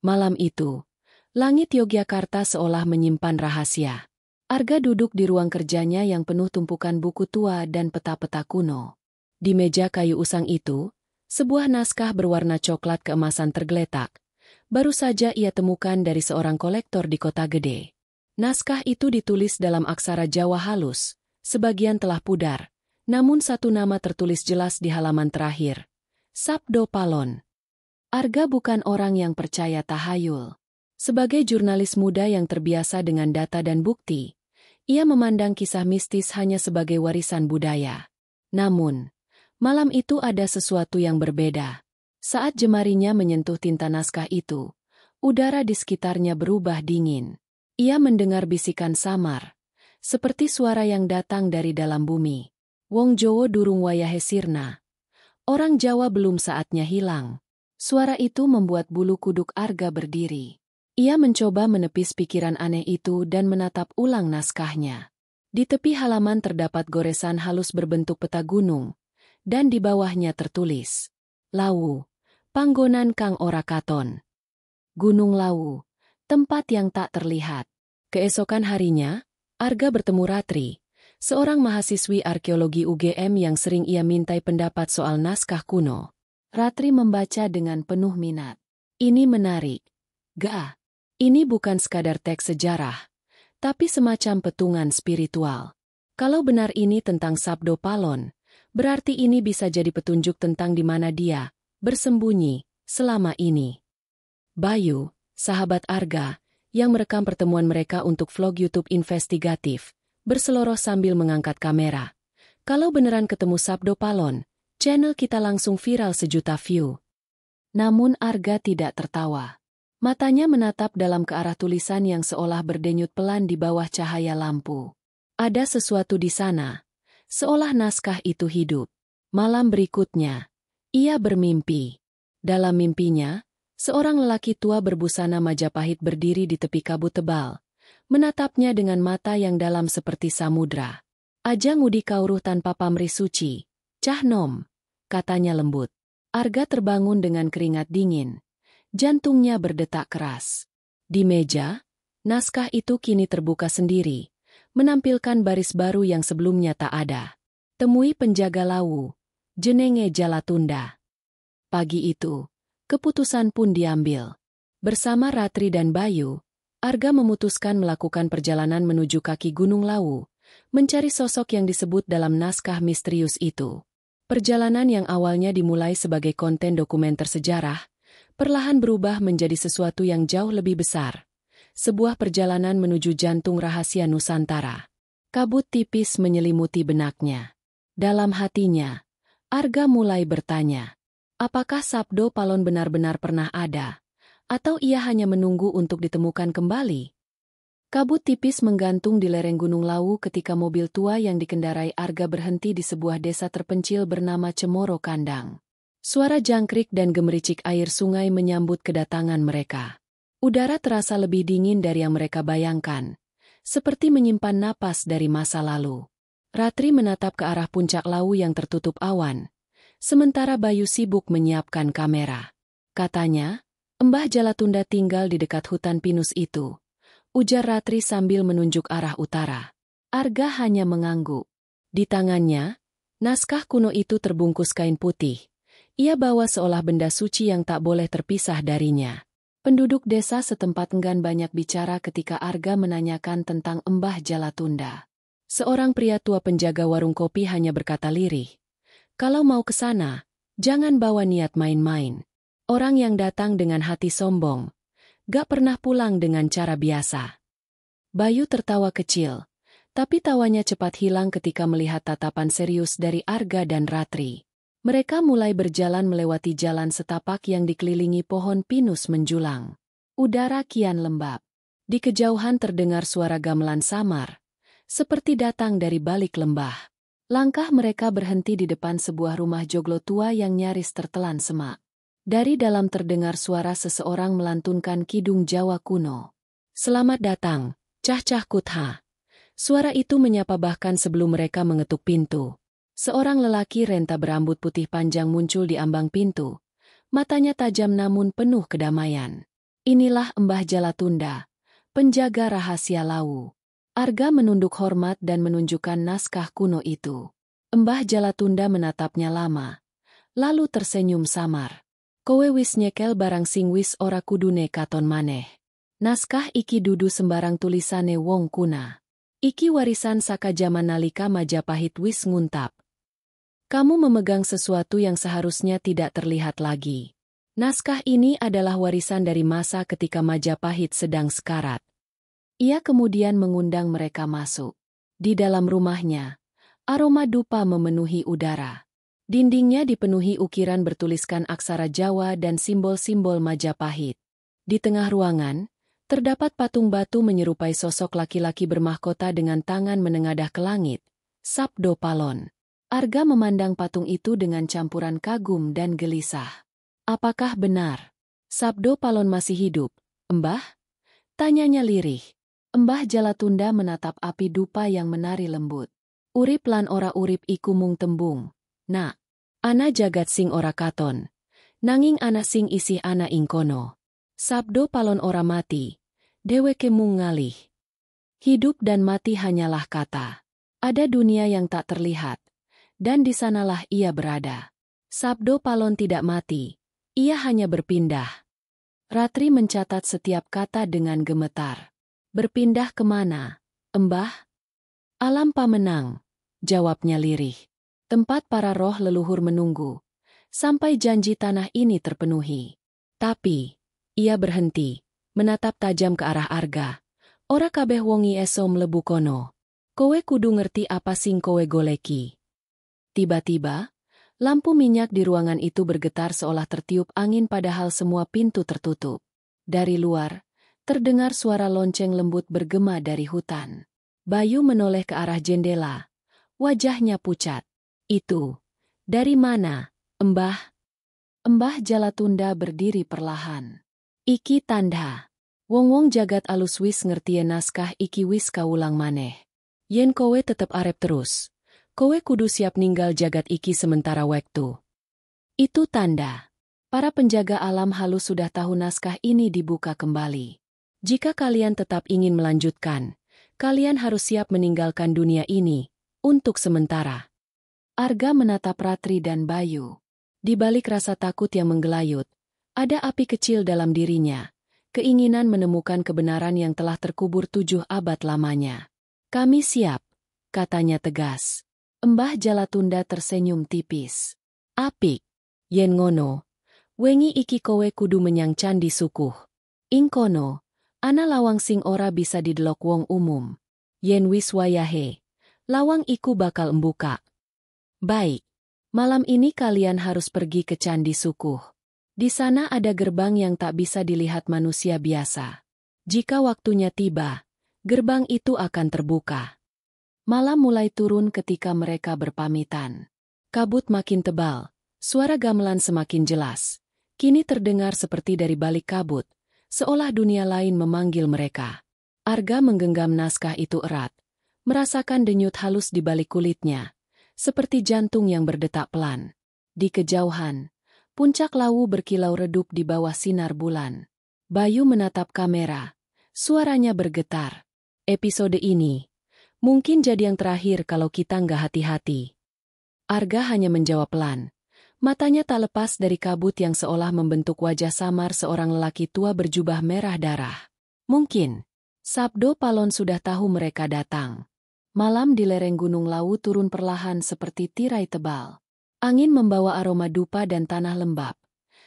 Malam itu, langit Yogyakarta seolah menyimpan rahasia. Arga duduk di ruang kerjanya yang penuh tumpukan buku tua dan peta-peta kuno. Di meja kayu usang itu, sebuah naskah berwarna coklat keemasan tergeletak. Baru saja ia temukan dari seorang kolektor di kota gede. Naskah itu ditulis dalam aksara Jawa halus, sebagian telah pudar, namun satu nama tertulis jelas di halaman terakhir. Sabdo Palon. Arga bukan orang yang percaya tahayul. Sebagai jurnalis muda yang terbiasa dengan data dan bukti, ia memandang kisah mistis hanya sebagai warisan budaya. Namun, malam itu ada sesuatu yang berbeda. Saat jemarinya menyentuh tinta naskah itu, udara di sekitarnya berubah dingin. Ia mendengar bisikan samar, seperti suara yang datang dari dalam bumi. Wong Jowo durung wayahe sirna. Orang Jawa belum saatnya hilang. Suara itu membuat bulu kuduk Arga berdiri. Ia mencoba menepis pikiran aneh itu dan menatap ulang naskahnya. Di tepi halaman terdapat goresan halus berbentuk peta gunung, dan di bawahnya tertulis, Lawu, panggonan kang ora katon. Gunung Lawu, tempat yang tak terlihat. Keesokan harinya, Arga bertemu Ratri, seorang mahasiswi arkeologi UGM yang sering ia mintai pendapat soal naskah kuno. Ratri membaca dengan penuh minat. Ini menarik. Gak, ini bukan sekadar teks sejarah, tapi semacam petungan spiritual. Kalau benar ini tentang Sabdo Palon, berarti ini bisa jadi petunjuk tentang di mana dia bersembunyi selama ini. Bayu, sahabat Arga, yang merekam pertemuan mereka untuk vlog YouTube investigatif, berseloroh sambil mengangkat kamera. Kalau beneran ketemu Sabdo Palon, channel kita langsung viral 1 juta view. Namun Arga tidak tertawa. Matanya menatap dalam ke arah tulisan yang seolah berdenyut pelan di bawah cahaya lampu. Ada sesuatu di sana, seolah naskah itu hidup. Malam berikutnya, ia bermimpi. Dalam mimpinya, seorang lelaki tua berbusana Majapahit berdiri di tepi kabut tebal, menatapnya dengan mata yang dalam seperti samudra. Aja ngudi kauruh tanpa pamrih suci, cah nom, katanya lembut. Arga terbangun dengan keringat dingin. Jantungnya berdetak keras. Di meja, naskah itu kini terbuka sendiri, menampilkan baris baru yang sebelumnya tak ada. Temui penjaga Lawu, jenenge Jalatunda. Pagi itu, keputusan pun diambil. Bersama Ratri dan Bayu, Arga memutuskan melakukan perjalanan menuju kaki Gunung Lawu, mencari sosok yang disebut dalam naskah misterius itu. Perjalanan yang awalnya dimulai sebagai konten dokumenter sejarah, perlahan berubah menjadi sesuatu yang jauh lebih besar. Sebuah perjalanan menuju jantung rahasia Nusantara. Kabut tipis menyelimuti benaknya. Dalam hatinya, Arga mulai bertanya, apakah Sabdo Palon benar-benar pernah ada? Atau ia hanya menunggu untuk ditemukan kembali? Kabut tipis menggantung di lereng Gunung Lawu ketika mobil tua yang dikendarai Arga berhenti di sebuah desa terpencil bernama Cemoro Kandang. Suara jangkrik dan gemericik air sungai menyambut kedatangan mereka. Udara terasa lebih dingin dari yang mereka bayangkan, seperti menyimpan napas dari masa lalu. Ratri menatap ke arah puncak Lawu yang tertutup awan, sementara Bayu sibuk menyiapkan kamera. Katanya, Mbah Jalatunda tinggal di dekat hutan pinus itu. Ujar Ratri sambil menunjuk arah utara. Arga hanya mengangguk. Di tangannya, naskah kuno itu terbungkus kain putih. Ia bawa seolah benda suci yang tak boleh terpisah darinya. Penduduk desa setempat enggan banyak bicara ketika Arga menanyakan tentang Mbah Jalatunda. Seorang pria tua penjaga warung kopi hanya berkata lirih, "Kalau mau ke sana, jangan bawa niat main-main. Orang yang datang dengan hati sombong, gak pernah pulang dengan cara biasa." Bayu tertawa kecil, tapi tawanya cepat hilang ketika melihat tatapan serius dari Arga dan Ratri. Mereka mulai berjalan melewati jalan setapak yang dikelilingi pohon pinus menjulang. Udara kian lembab. Di kejauhan terdengar suara gamelan samar, seperti datang dari balik lembah. Langkah mereka berhenti di depan sebuah rumah joglo tua yang nyaris tertelan semak. Dari dalam terdengar suara seseorang melantunkan kidung Jawa kuno. "Selamat datang, Cah-Cah Kutha." Suara itu menyapa bahkan sebelum mereka mengetuk pintu. Seorang lelaki renta berambut putih panjang muncul di ambang pintu. Matanya tajam namun penuh kedamaian. Inilah Mbah Jalatunda, penjaga rahasia Lawu. Arga menunduk hormat dan menunjukkan naskah kuno itu. Mbah Jalatunda menatapnya lama, lalu tersenyum samar. Kowe wis nyekel barang sing wis ora kudune katon maneh. Naskah iki dudu sembarang tulisane wong kuna. Iki warisan saka jaman nalika Majapahit wis nguntap. Kamu memegang sesuatu yang seharusnya tidak terlihat lagi. Naskah ini adalah warisan dari masa ketika Majapahit sedang sekarat. Ia kemudian mengundang mereka masuk. Di dalam rumahnya, aroma dupa memenuhi udara. Dindingnya dipenuhi ukiran bertuliskan aksara Jawa dan simbol-simbol Majapahit. Di tengah ruangan, terdapat patung batu menyerupai sosok laki-laki bermahkota dengan tangan menengadah ke langit. Sabdo Palon. Arga memandang patung itu dengan campuran kagum dan gelisah. Apakah benar? Sabdo Palon masih hidup, Mbah? Tanyanya lirih. Mbah Jalatunda menatap api dupa yang menari lembut. Urip lan ora urip iku mung tembung. Nak, ana jagat sing ora katon. Nanging ana sing isih ana ing kono. Sabdo Palon ora mati. Dheweke mung ngalih. Hidup dan mati hanyalah kata. Ada dunia yang tak terlihat. Dan di sanalah ia berada. Sabdo Palon tidak mati. Ia hanya berpindah. Ratri mencatat setiap kata dengan gemetar. Berpindah kemana, Mbah? Alam Pamenang, jawabnya lirih. Tempat para roh leluhur menunggu, sampai janji tanah ini terpenuhi. Tapi, ia berhenti, menatap tajam ke arah Arga. Ora kabeh wongi eso mlebu kono. Kowe kudu ngerti apa sing kowe goleki. Tiba-tiba, lampu minyak di ruangan itu bergetar seolah tertiup angin padahal semua pintu tertutup. Dari luar, terdengar suara lonceng lembut bergema dari hutan. Bayu menoleh ke arah jendela. Wajahnya pucat. Itu, dari mana, Mbah? Mbah Jalatunda berdiri perlahan. Iki tanda. Wong-wong jagat alus wis ngertien naskah iki wis kaulang maneh. Yen kowe tetep arep terus, kowe kudu siap ninggal jagat iki sementara waktu. Itu tanda. Para penjaga alam halus sudah tahu naskah ini dibuka kembali. Jika kalian tetap ingin melanjutkan, kalian harus siap meninggalkan dunia ini, untuk sementara. Arga menatap Ratri dan Bayu. Di balik rasa takut yang menggelayut, ada api kecil dalam dirinya, keinginan menemukan kebenaran yang telah terkubur 7 abad lamanya. Kami siap, katanya tegas. Mbah Jalatunda tersenyum tipis. Apik, yen ngono, wengi iki kowe kudu menyang candi sukuh. Ing kono, ana lawang sing ora bisa didelok wong umum. Yen wis wayahe, lawang iku bakal embuka. Baik, malam ini kalian harus pergi ke candi sukuh. Di sana ada gerbang yang tak bisa dilihat manusia biasa. Jika waktunya tiba, gerbang itu akan terbuka. Malam mulai turun ketika mereka berpamitan. Kabut makin tebal, suara gamelan semakin jelas. Kini terdengar seperti dari balik kabut, seolah dunia lain memanggil mereka. Arga menggenggam naskah itu erat, merasakan denyut halus di balik kulitnya, seperti jantung yang berdetak pelan. Di kejauhan, puncak Lawu berkilau redup di bawah sinar bulan. Bayu menatap kamera, suaranya bergetar. Episode ini mungkin jadi yang terakhir kalau kita nggak hati-hati. Arga hanya menjawab pelan. Matanya tak lepas dari kabut yang seolah membentuk wajah samar seorang lelaki tua berjubah merah darah. Mungkin, Sabdo Palon sudah tahu mereka datang. Malam di lereng Gunung Lawu turun perlahan seperti tirai tebal. Angin membawa aroma dupa dan tanah lembab.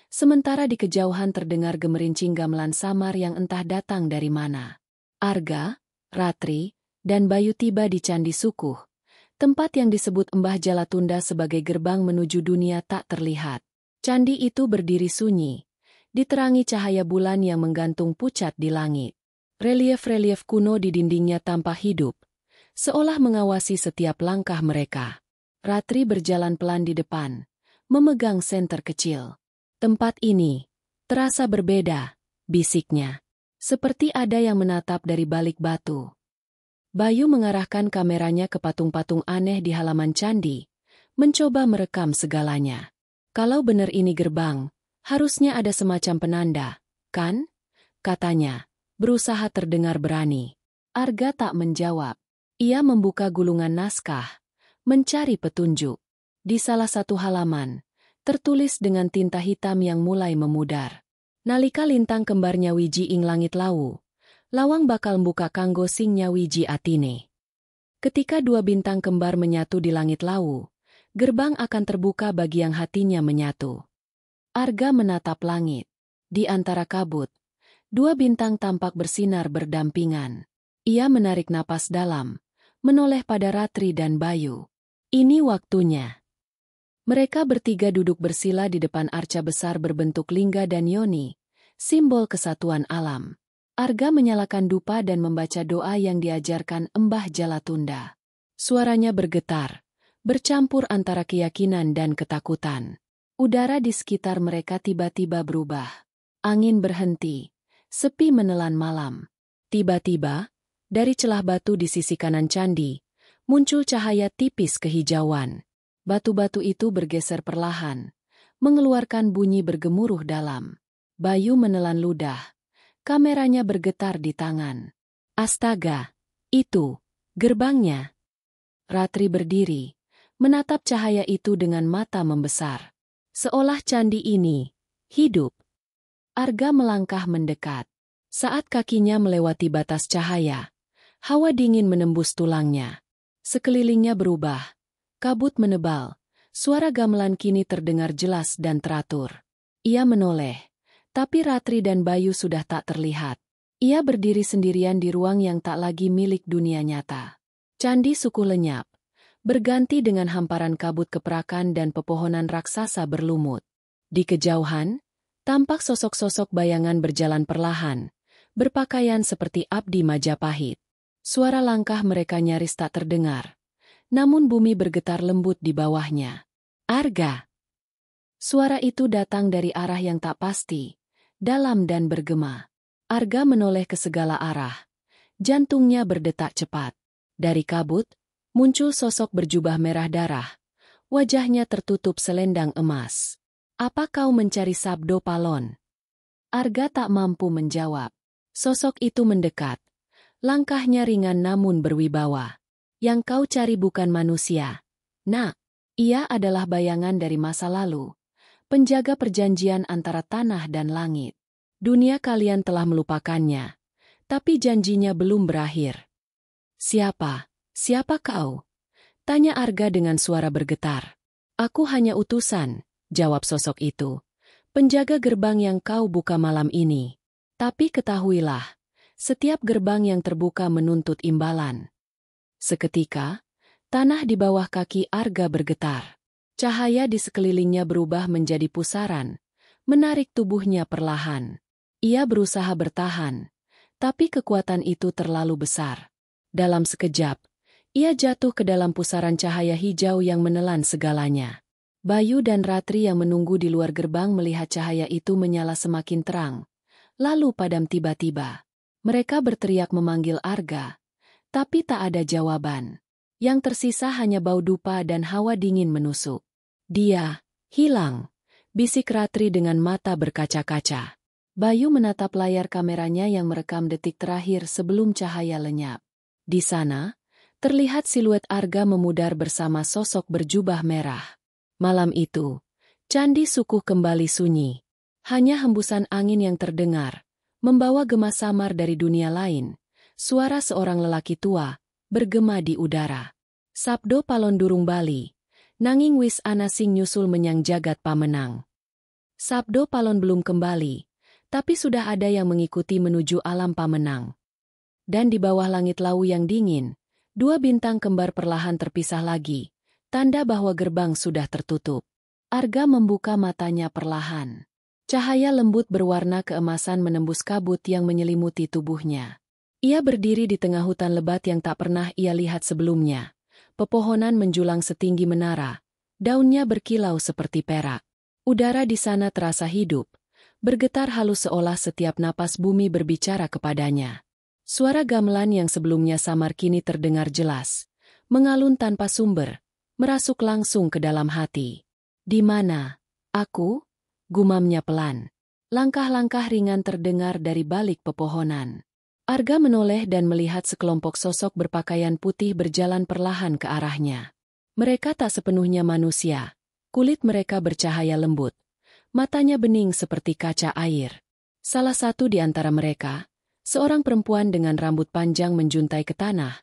Sementara di kejauhan terdengar gemerincing gamelan samar yang entah datang dari mana. Arga, Ratri, dan Bayu tiba di Candi Sukuh. Tempat yang disebut Mbah Jalatunda sebagai gerbang menuju dunia tak terlihat. Candi itu berdiri sunyi, diterangi cahaya bulan yang menggantung pucat di langit. Relief-relief kuno di dindingnya tampak hidup, seolah mengawasi setiap langkah mereka. Ratri berjalan pelan di depan, memegang senter kecil. Tempat ini terasa berbeda, bisiknya. Seperti ada yang menatap dari balik batu. Bayu mengarahkan kameranya ke patung-patung aneh di halaman candi, mencoba merekam segalanya. Kalau benar ini gerbang, harusnya ada semacam penanda, kan? katanya, berusaha terdengar berani. Arga tak menjawab. Ia membuka gulungan naskah, mencari petunjuk. Di salah satu halaman, tertulis dengan tinta hitam yang mulai memudar. Nalika lintang kembarnya wiji ing langit lau, lawang bakal mbuka kanggo singnya wiji atine. Ketika dua bintang kembar menyatu di langit lau, gerbang akan terbuka bagi yang hatinya menyatu. Arga menatap langit. Di antara kabut, dua bintang tampak bersinar berdampingan. Ia menarik napas dalam, menoleh pada Ratri dan Bayu. Ini waktunya. Mereka bertiga duduk bersila di depan arca besar berbentuk lingga dan yoni, simbol kesatuan alam. Arga menyalakan dupa dan membaca doa yang diajarkan Mbah Jalatunda. Suaranya bergetar, bercampur antara keyakinan dan ketakutan. Udara di sekitar mereka tiba-tiba berubah. Angin berhenti, sepi menelan malam. Tiba-tiba, dari celah batu di sisi kanan candi, muncul cahaya tipis kehijauan. Batu-batu itu bergeser perlahan, mengeluarkan bunyi bergemuruh dalam. Bayu menelan ludah. Kameranya bergetar di tangan. Astaga, itu gerbangnya. Ratri berdiri, menatap cahaya itu dengan mata membesar. Seolah candi ini hidup. Arga melangkah mendekat. Saat kakinya melewati batas cahaya, hawa dingin menembus tulangnya. Sekelilingnya berubah. Kabut menebal. Suara gamelan kini terdengar jelas dan teratur. Ia menoleh, tapi Ratri dan Bayu sudah tak terlihat. Ia berdiri sendirian di ruang yang tak lagi milik dunia nyata. Candi suku lenyap, berganti dengan hamparan kabut keperakan dan pepohonan raksasa berlumut. Di kejauhan, tampak sosok-sosok bayangan berjalan perlahan, berpakaian seperti abdi Majapahit. Suara langkah mereka nyaris tak terdengar. Namun bumi bergetar lembut di bawahnya. Arga! Suara itu datang dari arah yang tak pasti, dalam dan bergema. Arga menoleh ke segala arah. Jantungnya berdetak cepat. Dari kabut, muncul sosok berjubah merah darah. Wajahnya tertutup selendang emas. Apa kau mencari Sabdo Palon? Arga tak mampu menjawab. Sosok itu mendekat. Langkahnya ringan namun berwibawa. Yang kau cari bukan manusia. Nak, ia adalah bayangan dari masa lalu. Penjaga perjanjian antara tanah dan langit. Dunia kalian telah melupakannya. Tapi janjinya belum berakhir. Siapa? Siapa kau? Tanya Arga dengan suara bergetar. Aku hanya utusan, jawab sosok itu. Penjaga gerbang yang kau buka malam ini. Tapi ketahuilah, setiap gerbang yang terbuka menuntut imbalan. Seketika, tanah di bawah kaki Arga bergetar. Cahaya di sekelilingnya berubah menjadi pusaran, menarik tubuhnya perlahan. Ia berusaha bertahan, tapi kekuatan itu terlalu besar. Dalam sekejap, ia jatuh ke dalam pusaran cahaya hijau yang menelan segalanya. Bayu dan Ratri yang menunggu di luar gerbang melihat cahaya itu menyala semakin terang, lalu padam tiba-tiba. Mereka berteriak memanggil Arga. Tapi tak ada jawaban. Yang tersisa hanya bau dupa dan hawa dingin menusuk. Dia hilang, bisik Ratri dengan mata berkaca-kaca. Bayu menatap layar kameranya yang merekam detik terakhir sebelum cahaya lenyap. Di sana, terlihat siluet Arga memudar bersama sosok berjubah merah. Malam itu, candi suku kembali sunyi. Hanya hembusan angin yang terdengar, membawa gema samar dari dunia lain. Suara seorang lelaki tua, bergema di udara. Sabdo Palon durung bali, nanging wis ana sing nyusul menyang jagat pamenang. Sabdo Palon belum kembali, tapi sudah ada yang mengikuti menuju alam pamenang. Dan di bawah langit lau yang dingin, dua bintang kembar perlahan terpisah lagi, tanda bahwa gerbang sudah tertutup. Arga membuka matanya perlahan. Cahaya lembut berwarna keemasan menembus kabut yang menyelimuti tubuhnya. Ia berdiri di tengah hutan lebat yang tak pernah ia lihat sebelumnya. Pepohonan menjulang setinggi menara. Daunnya berkilau seperti perak. Udara di sana terasa hidup. Bergetar halus seolah setiap napas bumi berbicara kepadanya. Suara gamelan yang sebelumnya samar kini terdengar jelas. Mengalun tanpa sumber. Merasuk langsung ke dalam hati. Di mana? Aku? Gumamnya pelan. Langkah-langkah ringan terdengar dari balik pepohonan. Arga menoleh dan melihat sekelompok sosok berpakaian putih berjalan perlahan ke arahnya. Mereka tak sepenuhnya manusia. Kulit mereka bercahaya lembut. Matanya bening seperti kaca air. Salah satu di antara mereka, seorang perempuan dengan rambut panjang menjuntai ke tanah,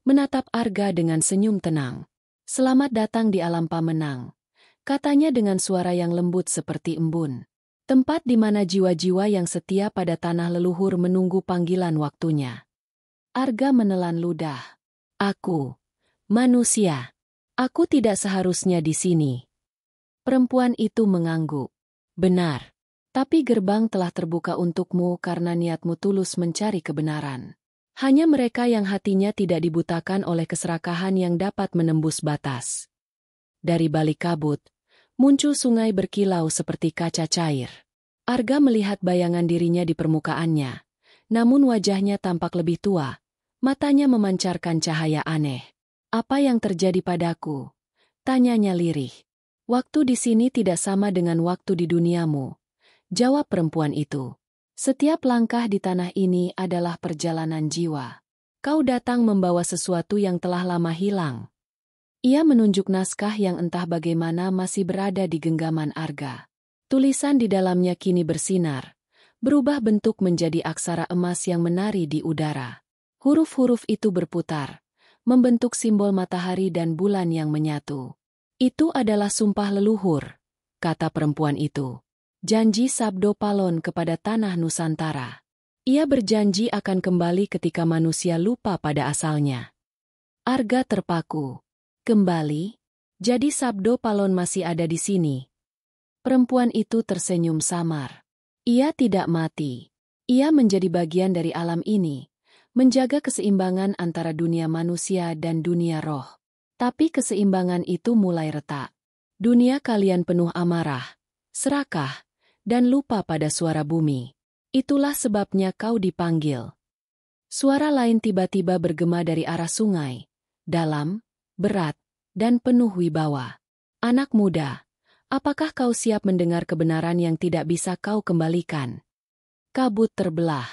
menatap Arga dengan senyum tenang. "Selamat datang di alam Pamenang," katanya dengan suara yang lembut seperti embun. Tempat di mana jiwa-jiwa yang setia pada tanah leluhur menunggu panggilan waktunya. Arga menelan ludah. "Aku, manusia. Aku tidak seharusnya di sini." Perempuan itu mengangguk. "Benar. Tapi gerbang telah terbuka untukmu karena niatmu tulus mencari kebenaran. Hanya mereka yang hatinya tidak dibutakan oleh keserakahan yang dapat menembus batas." Dari balik kabut, muncul sungai berkilau seperti kaca cair. Arga melihat bayangan dirinya di permukaannya, namun wajahnya tampak lebih tua, matanya memancarkan cahaya aneh. "Apa yang terjadi padaku?" tanyanya lirih. "Waktu di sini tidak sama dengan waktu di duniamu," jawab perempuan itu. "Setiap langkah di tanah ini adalah perjalanan jiwa. Kau datang membawa sesuatu yang telah lama hilang." Ia menunjuk naskah yang entah bagaimana masih berada di genggaman Arga. Tulisan di dalamnya kini bersinar, berubah bentuk menjadi aksara emas yang menari di udara. Huruf-huruf itu berputar, membentuk simbol matahari dan bulan yang menyatu. "Itu adalah sumpah leluhur," kata perempuan itu. "Janji Sabdo Palon kepada tanah Nusantara. Ia berjanji akan kembali ketika manusia lupa pada asalnya." Arga terpaku. "Kembali? Jadi Sabdo Palon masih ada di sini?" Perempuan itu tersenyum samar. "Ia tidak mati. Ia menjadi bagian dari alam ini, menjaga keseimbangan antara dunia manusia dan dunia roh. Tapi keseimbangan itu mulai retak. Dunia kalian penuh amarah, serakah, dan lupa pada suara bumi. Itulah sebabnya kau dipanggil." Suara lain tiba-tiba bergema dari arah sungai, dalam, berat, dan penuh wibawa. "Anak muda, apakah kau siap mendengar kebenaran yang tidak bisa kau kembalikan?" Kabut terbelah.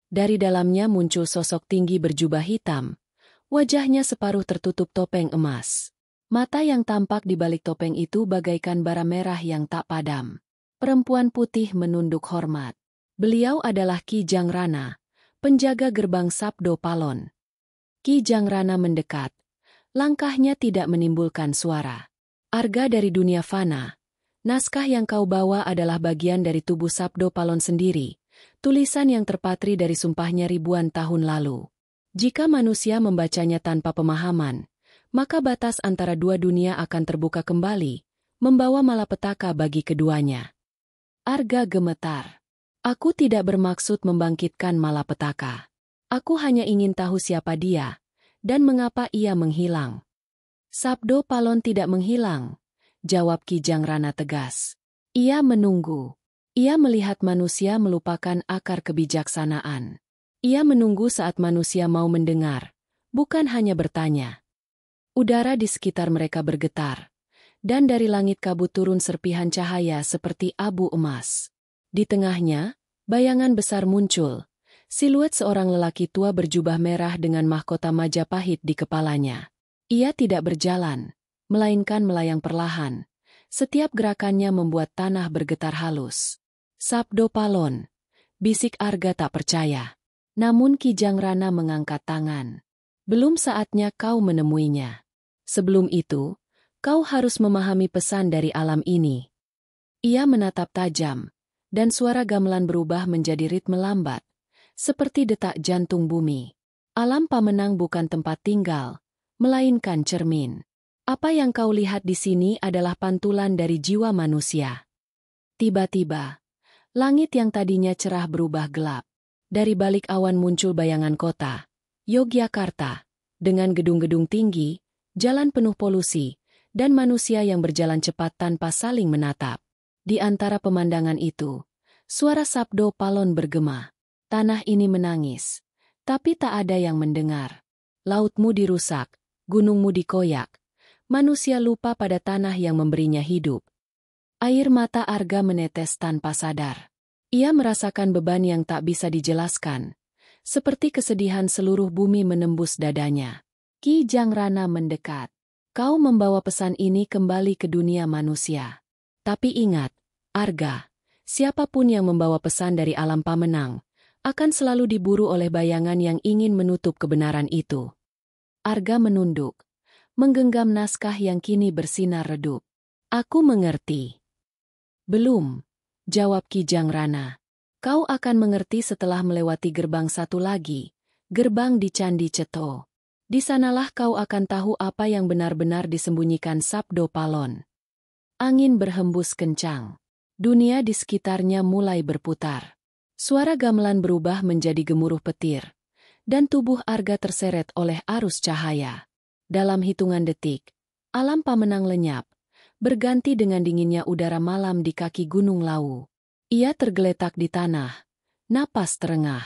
Dari dalamnya muncul sosok tinggi berjubah hitam. Wajahnya separuh tertutup topeng emas. Mata yang tampak di balik topeng itu bagaikan bara merah yang tak padam. Perempuan putih menunduk hormat. Beliau adalah Ki Jangrana, penjaga gerbang Sabdo Palon. Ki Jangrana mendekat. Langkahnya tidak menimbulkan suara. "Arga dari dunia fana. Naskah yang kau bawa adalah bagian dari tubuh Sabdo Palon sendiri, tulisan yang terpatri dari sumpahnya ribuan tahun lalu. Jika manusia membacanya tanpa pemahaman, maka batas antara dua dunia akan terbuka kembali, membawa malapetaka bagi keduanya." Arga gemetar. "Aku tidak bermaksud membangkitkan malapetaka. Aku hanya ingin tahu siapa dia, dan mengapa ia menghilang." "Sabdo Palon tidak menghilang," jawab Ki Jangrana tegas. "Ia menunggu. Ia melihat manusia melupakan akar kebijaksanaan. Ia menunggu saat manusia mau mendengar, bukan hanya bertanya." Udara di sekitar mereka bergetar, dan dari langit kabut turun serpihan cahaya seperti abu emas. Di tengahnya, bayangan besar muncul, siluet seorang lelaki tua berjubah merah dengan mahkota Majapahit di kepalanya. Ia tidak berjalan, melainkan melayang perlahan. Setiap gerakannya membuat tanah bergetar halus. "Sabdo Palon," bisik Arga tak percaya. Namun Ki Jangrana mengangkat tangan. "Belum saatnya kau menemuinya. Sebelum itu, kau harus memahami pesan dari alam ini." Ia menatap tajam, dan suara gamelan berubah menjadi ritme lambat, seperti detak jantung bumi. "Alam Pamenang bukan tempat tinggal, melainkan cermin. Apa yang kau lihat di sini adalah pantulan dari jiwa manusia." Tiba-tiba, langit yang tadinya cerah berubah gelap. Dari balik awan muncul bayangan kota, Yogyakarta, dengan gedung-gedung tinggi, jalan penuh polusi, dan manusia yang berjalan cepat tanpa saling menatap. Di antara pemandangan itu, suara Sabdo Palon bergema. "Tanah ini menangis, tapi tak ada yang mendengar. Lautmu dirusak, gunungmu dikoyak. Manusia lupa pada tanah yang memberinya hidup." Air mata Arga menetes tanpa sadar. Ia merasakan beban yang tak bisa dijelaskan, seperti kesedihan seluruh bumi menembus dadanya. Ki Jangrana mendekat. Kau membawa pesan ini kembali ke dunia manusia. Tapi ingat, Arga, siapapun yang membawa pesan dari alam Pamenang, akan selalu diburu oleh bayangan yang ingin menutup kebenaran itu. Arga menunduk, menggenggam naskah yang kini bersinar redup. Aku mengerti. Belum, jawab Ki Jangrana. Kau akan mengerti setelah melewati gerbang satu lagi, gerbang di Candi Ceto. Di sanalah kau akan tahu apa yang benar-benar disembunyikan Sabdo Palon. Angin berhembus kencang. Dunia di sekitarnya mulai berputar. Suara gamelan berubah menjadi gemuruh petir, dan tubuh Arga terseret oleh arus cahaya. Dalam hitungan detik, alam Pamenang lenyap, berganti dengan dinginnya udara malam di kaki Gunung Lawu. Ia tergeletak di tanah, napas terengah.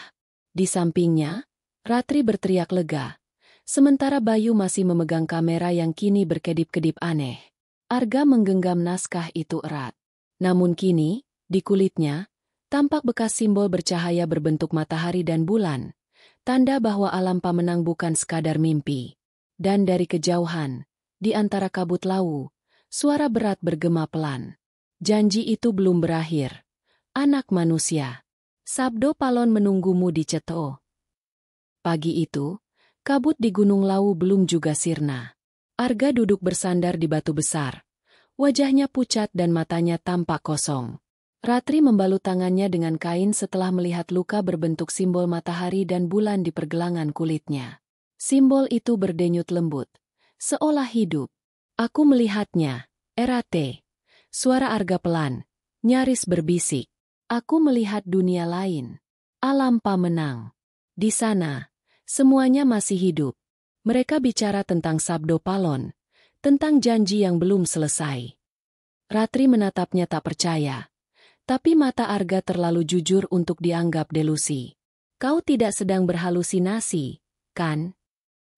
Di sampingnya, Ratri berteriak lega, sementara Bayu masih memegang kamera yang kini berkedip-kedip aneh. Arga menggenggam naskah itu erat. Namun kini, di kulitnya, tampak bekas simbol bercahaya berbentuk matahari dan bulan, tanda bahwa alam Pamenang bukan sekadar mimpi. Dan dari kejauhan, di antara kabut Lawu, suara berat bergema pelan. Janji itu belum berakhir. Anak manusia, Sabdo Palon menunggumu di Ceto. Pagi itu, kabut di Gunung Lawu belum juga sirna. Arga duduk bersandar di batu besar. Wajahnya pucat dan matanya tampak kosong. Ratri membalut tangannya dengan kain setelah melihat luka berbentuk simbol matahari dan bulan di pergelangan kulitnya. Simbol itu berdenyut lembut, seolah hidup. Aku melihatnya, Erate. Suara Arga pelan, nyaris berbisik. Aku melihat dunia lain. Alam Pamenang. Di sana, semuanya masih hidup. Mereka bicara tentang Sabdo Palon, tentang janji yang belum selesai. Ratri menatapnya tak percaya. Tapi mata Arga terlalu jujur untuk dianggap delusi. Kau tidak sedang berhalusinasi, kan?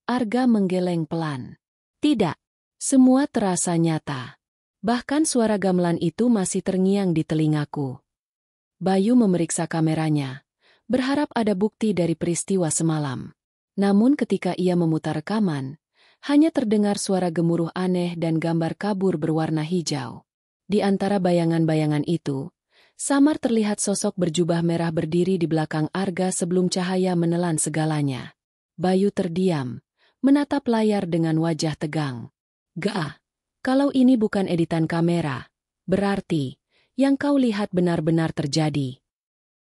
Arga menggeleng pelan. Tidak. Semua terasa nyata. Bahkan suara gamelan itu masih terngiang di telingaku. Bayu memeriksa kameranya, berharap ada bukti dari peristiwa semalam. Namun ketika ia memutar rekaman, hanya terdengar suara gemuruh aneh dan gambar kabur berwarna hijau. Di antara bayangan-bayangan itu, samar terlihat sosok berjubah merah berdiri di belakang Arga sebelum cahaya menelan segalanya. Bayu terdiam, menatap layar dengan wajah tegang. Gah, kalau ini bukan editan kamera, berarti yang kau lihat benar-benar terjadi.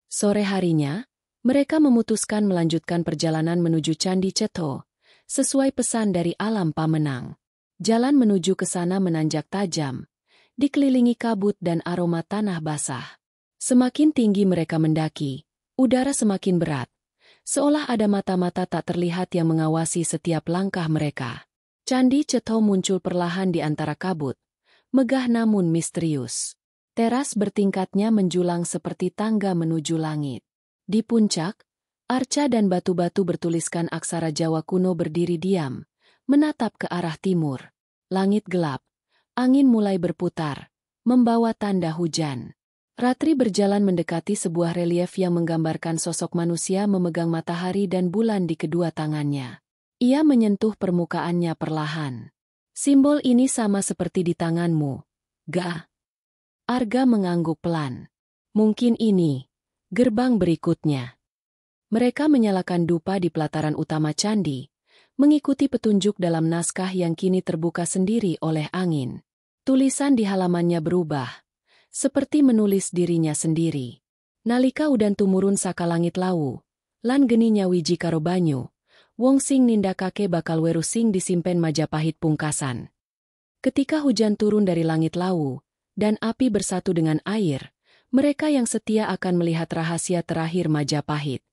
Sore harinya, mereka memutuskan melanjutkan perjalanan menuju Candi Ceto, sesuai pesan dari alam Pamenang. Jalan menuju ke sana menanjak tajam, dikelilingi kabut dan aroma tanah basah. Semakin tinggi mereka mendaki, udara semakin berat, seolah ada mata-mata tak terlihat yang mengawasi setiap langkah mereka. Candi Ceto muncul perlahan di antara kabut, megah namun misterius. Teras bertingkatnya menjulang seperti tangga menuju langit. Di puncak, arca dan batu-batu bertuliskan aksara Jawa kuno berdiri diam, menatap ke arah timur. Langit gelap, angin mulai berputar, membawa tanda hujan. Ratri berjalan mendekati sebuah relief yang menggambarkan sosok manusia memegang matahari dan bulan di kedua tangannya. Ia menyentuh permukaannya perlahan. Simbol ini sama seperti di tanganmu, Gah. Arga mengangguk pelan. Mungkin ini gerbang berikutnya. Mereka menyalakan dupa di pelataran utama candi, mengikuti petunjuk dalam naskah yang kini terbuka sendiri oleh angin. Tulisan di halamannya berubah, seperti menulis dirinya sendiri. Nalika udan tumurun saka langit Lawu, lan geni nyawiji karo banyu, wong sing nindakake bakal weruh sing disimpen Majapahit pungkasan. Ketika hujan turun dari langit Lawu, dan api bersatu dengan air, mereka yang setia akan melihat rahasia terakhir Majapahit.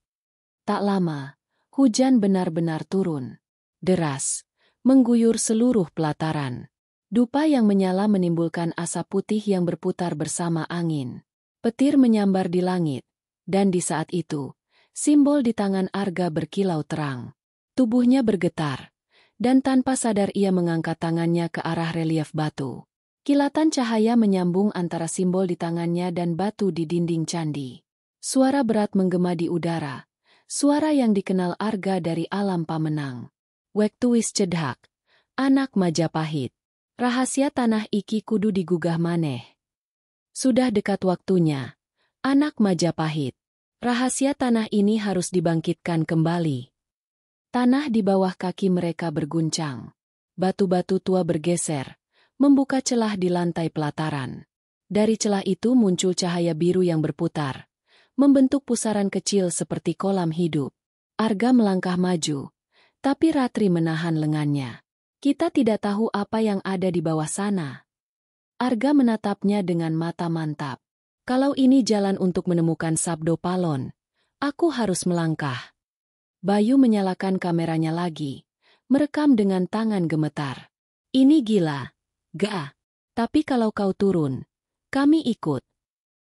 Tak lama, hujan benar-benar turun. Deras, mengguyur seluruh pelataran. Dupa yang menyala menimbulkan asap putih yang berputar bersama angin. Petir menyambar di langit, dan di saat itu, simbol di tangan Arga berkilau terang. Tubuhnya bergetar, dan tanpa sadar ia mengangkat tangannya ke arah relief batu. Kilatan cahaya menyambung antara simbol di tangannya dan batu di dinding candi. Suara berat menggema di udara. Suara yang dikenal Arga dari alam pamenang. Wektu wis cedhak. Anak Majapahit. Rahasia tanah iki kudu digugah maneh. Sudah dekat waktunya. Anak Majapahit. Rahasia tanah ini harus dibangkitkan kembali. Tanah di bawah kaki mereka berguncang. Batu-batu tua bergeser, membuka celah di lantai pelataran. Dari celah itu muncul cahaya biru yang berputar, membentuk pusaran kecil seperti kolam hidup. Arga melangkah maju, tapi Ratri menahan lengannya. Kita tidak tahu apa yang ada di bawah sana. Arga menatapnya dengan mata mantap. Kalau ini jalan untuk menemukan Sabdo Palon, aku harus melangkah. Bayu menyalakan kameranya lagi, merekam dengan tangan gemetar. Ini gila, gak? Tapi kalau kau turun, kami ikut.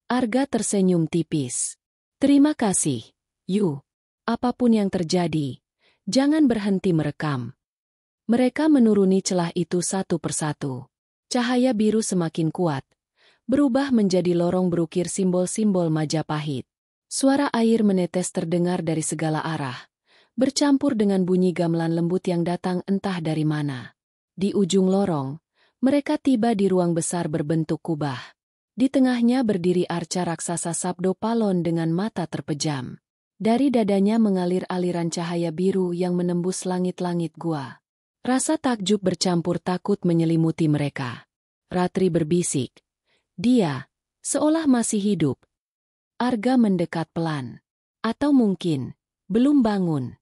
Arga tersenyum tipis. Terima kasih, Yu. Apapun yang terjadi, jangan berhenti merekam. Mereka menuruni celah itu satu persatu. Cahaya biru semakin kuat, berubah menjadi lorong berukir simbol-simbol Majapahit. Suara air menetes terdengar dari segala arah, bercampur dengan bunyi gamelan lembut yang datang entah dari mana. Di ujung lorong, mereka tiba di ruang besar berbentuk kubah. Di tengahnya berdiri arca raksasa Sabdo Palon dengan mata terpejam. Dari dadanya mengalir aliran cahaya biru yang menembus langit-langit gua. Rasa takjub bercampur takut menyelimuti mereka. Ratri berbisik. Dia, seolah masih hidup. Arga mendekat pelan. Atau mungkin, belum bangun.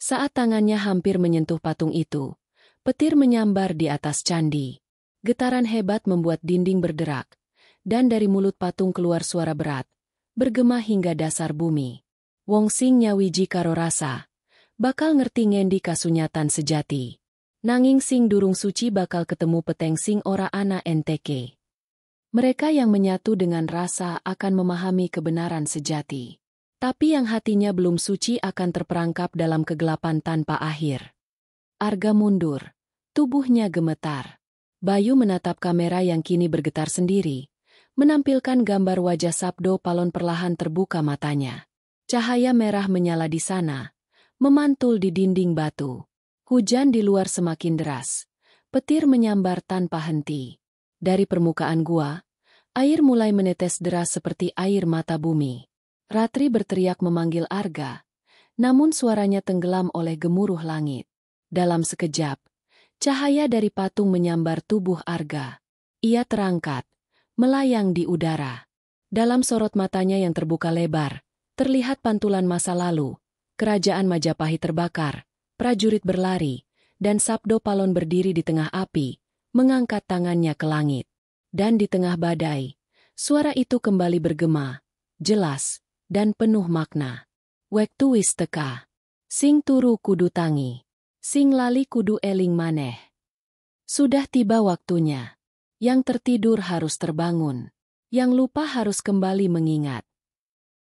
Saat tangannya hampir menyentuh patung itu, petir menyambar di atas candi. Getaran hebat membuat dinding berderak. Dan dari mulut patung keluar suara berat, bergema hingga dasar bumi. Wong sing nyawiji karo rasa, bakal ngerti ngendi kasunyatan sejati. Nanging sing durung suci bakal ketemu peteng sing ora ana enteke. Mereka yang menyatu dengan rasa akan memahami kebenaran sejati. Tapi yang hatinya belum suci akan terperangkap dalam kegelapan tanpa akhir. Arga mundur, tubuhnya gemetar. Bayu menatap kamera yang kini bergetar sendiri. Menampilkan gambar wajah Sabdo Palon perlahan terbuka matanya. Cahaya merah menyala di sana, memantul di dinding batu. Hujan di luar semakin deras. Petir menyambar tanpa henti. Dari permukaan gua, air mulai menetes deras seperti air mata bumi. Ratri berteriak memanggil Arga, namun suaranya tenggelam oleh gemuruh langit. Dalam sekejap, cahaya dari patung menyambar tubuh Arga. Ia terangkat, melayang di udara. Dalam sorot matanya yang terbuka lebar, terlihat pantulan masa lalu. Kerajaan Majapahit terbakar, prajurit berlari, dan Sabdo Palon berdiri di tengah api, mengangkat tangannya ke langit. Dan di tengah badai, suara itu kembali bergema, jelas, dan penuh makna. Wektu wis teka. Sing turu kudu tangi. Sing lali kudu eling maneh. Sudah tiba waktunya. Yang tertidur harus terbangun. Yang lupa harus kembali mengingat.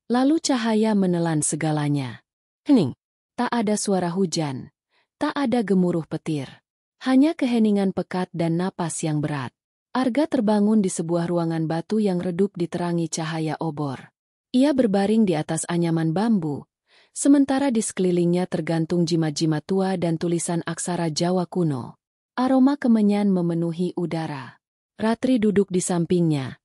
Lalu cahaya menelan segalanya. Hening. Tak ada suara hujan. Tak ada gemuruh petir. Hanya keheningan pekat dan napas yang berat. Arga terbangun di sebuah ruangan batu yang redup diterangi cahaya obor. Ia berbaring di atas anyaman bambu. Sementara di sekelilingnya tergantung jimat-jimat tua dan tulisan aksara Jawa kuno. Aroma kemenyan memenuhi udara. Ratri duduk di sampingnya.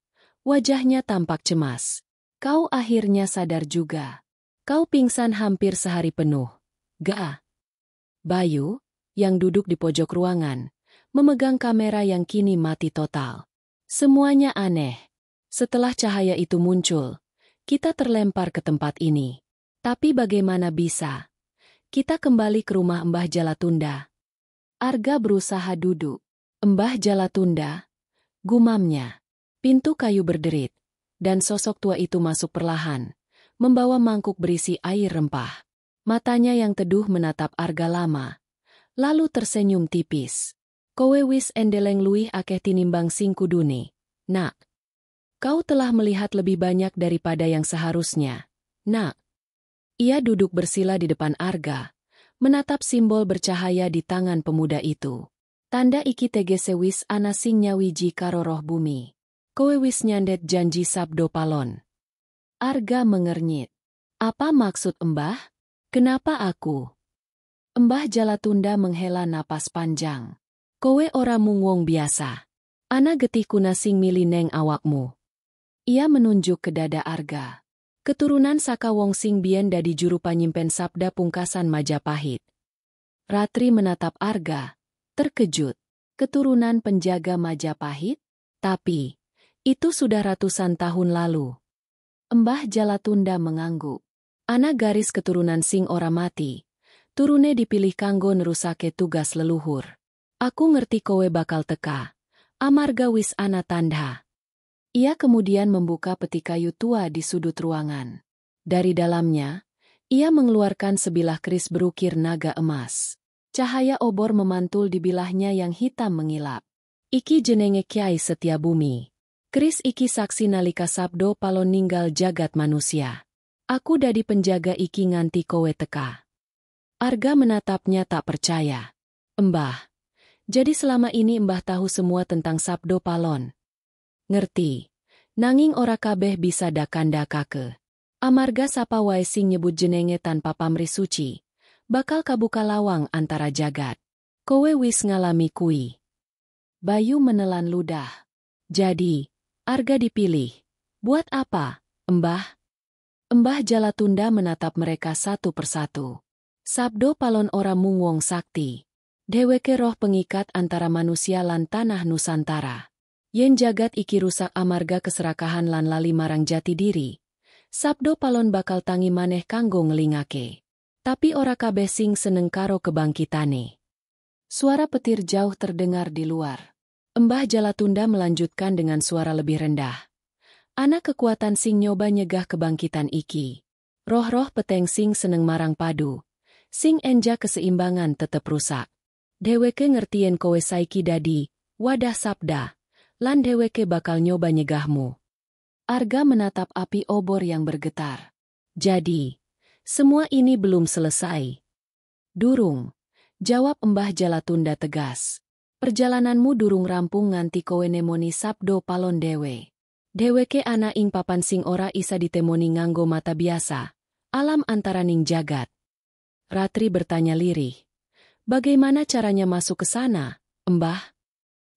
Wajahnya tampak cemas. Kau akhirnya sadar juga. Kau pingsan hampir sehari penuh. Gak? Bayu, yang duduk di pojok ruangan, memegang kamera yang kini mati total. Semuanya aneh. Setelah cahaya itu muncul, kita terlempar ke tempat ini. Tapi bagaimana bisa? Kita kembali ke rumah Mbah Jalatunda. Arga berusaha duduk. Mbah Jalatunda, gumamnya. Pintu kayu berderit, dan sosok tua itu masuk perlahan, membawa mangkuk berisi air rempah. Matanya yang teduh menatap Arga lama, lalu tersenyum tipis. Kowe wis endeleng luwih akeh tinimbang sing kudune. Nak, kau telah melihat lebih banyak daripada yang seharusnya. Nak. Ia duduk bersila di depan Arga, menatap simbol bercahaya di tangan pemuda itu. Tanda iki tegese wis ana sing nyawiji karo roh bumi. Kowe wis nyandet janji Sabdo Palon. Arga mengernyit. Apa maksud Embah? Kenapa aku? Embah Jalatunda menghela napas panjang. Kowe ora mung wong biasa. Ana getih kuna sing mili neng awakmu. Ia menunjuk ke dada Arga. Keturunan saka wong sing biyen dadi juru panyimpen sabda pungkasan Majapahit. Ratri menatap Arga, terkejut. Keturunan penjaga Majapahit? Tapi, itu sudah ratusan tahun lalu. Embah Jalatunda mengangguk. Ana garis keturunan sing ora mati. Turune dipilih kanggo nerusake tugas leluhur. Aku ngerti kowe bakal teka. Amarga wis ana tandha. Ia kemudian membuka peti kayu tua di sudut ruangan. Dari dalamnya, ia mengeluarkan sebilah keris berukir naga emas. Cahaya obor memantul di bilahnya yang hitam mengilap. Iki jenenge Kyai Setiabumi. Keris iki saksi nalika sabdo palon ninggal jagat manusia. Aku dadi penjaga iki nganti kowe teka. Arga menatapnya tak percaya. Embah, jadi selama ini Embah tahu semua tentang sabdo palon. Ngerti, nanging ora kabeh bisa dakandakake. Amarga sapa wae sing nyebut jenenge tanpa pamrih suci, bakal kabuka lawang antara jagat. Kowe wis ngalami kui. Bayu menelan ludah. Jadi, Arga dipilih. Buat apa, Embah? Embah Jalatunda menatap mereka satu persatu. Sabdo palon ora mung wong sakti. Dheweke roh pengikat antara manusia lan tanah Nusantara. Yen jagat iki rusak amarga keserakahan lan lali marang jati diri, sabdo palon bakal tangi maneh kanggo ngelingake. Tapi ora kabeh sing seneng karo kebangkitane. Suara petir jauh terdengar di luar. Embah Jalatunda melanjutkan dengan suara lebih rendah. Ana kekuatan sing nyoba nyegah kebangkitan iki. Roh-roh peteng sing seneng marang padu. Sing enja keseimbangan tetep rusak. Dheweke ngertien kowe saiki dadi wadah sabda. Lan dheweke bakal nyoba nyegahmu. Arga menatap api obor yang bergetar. Jadi, semua ini belum selesai. Durung, jawab Embah Jalatunda tegas. Perjalananmu durung rampung nganti kowe nemoni sabdo palon dewe. Dheweke ana ing papan sing ora isa ditemoni nganggo mata biasa. Alam antaraning jagat. Ratri bertanya lirih. Bagaimana caranya masuk ke sana, Embah?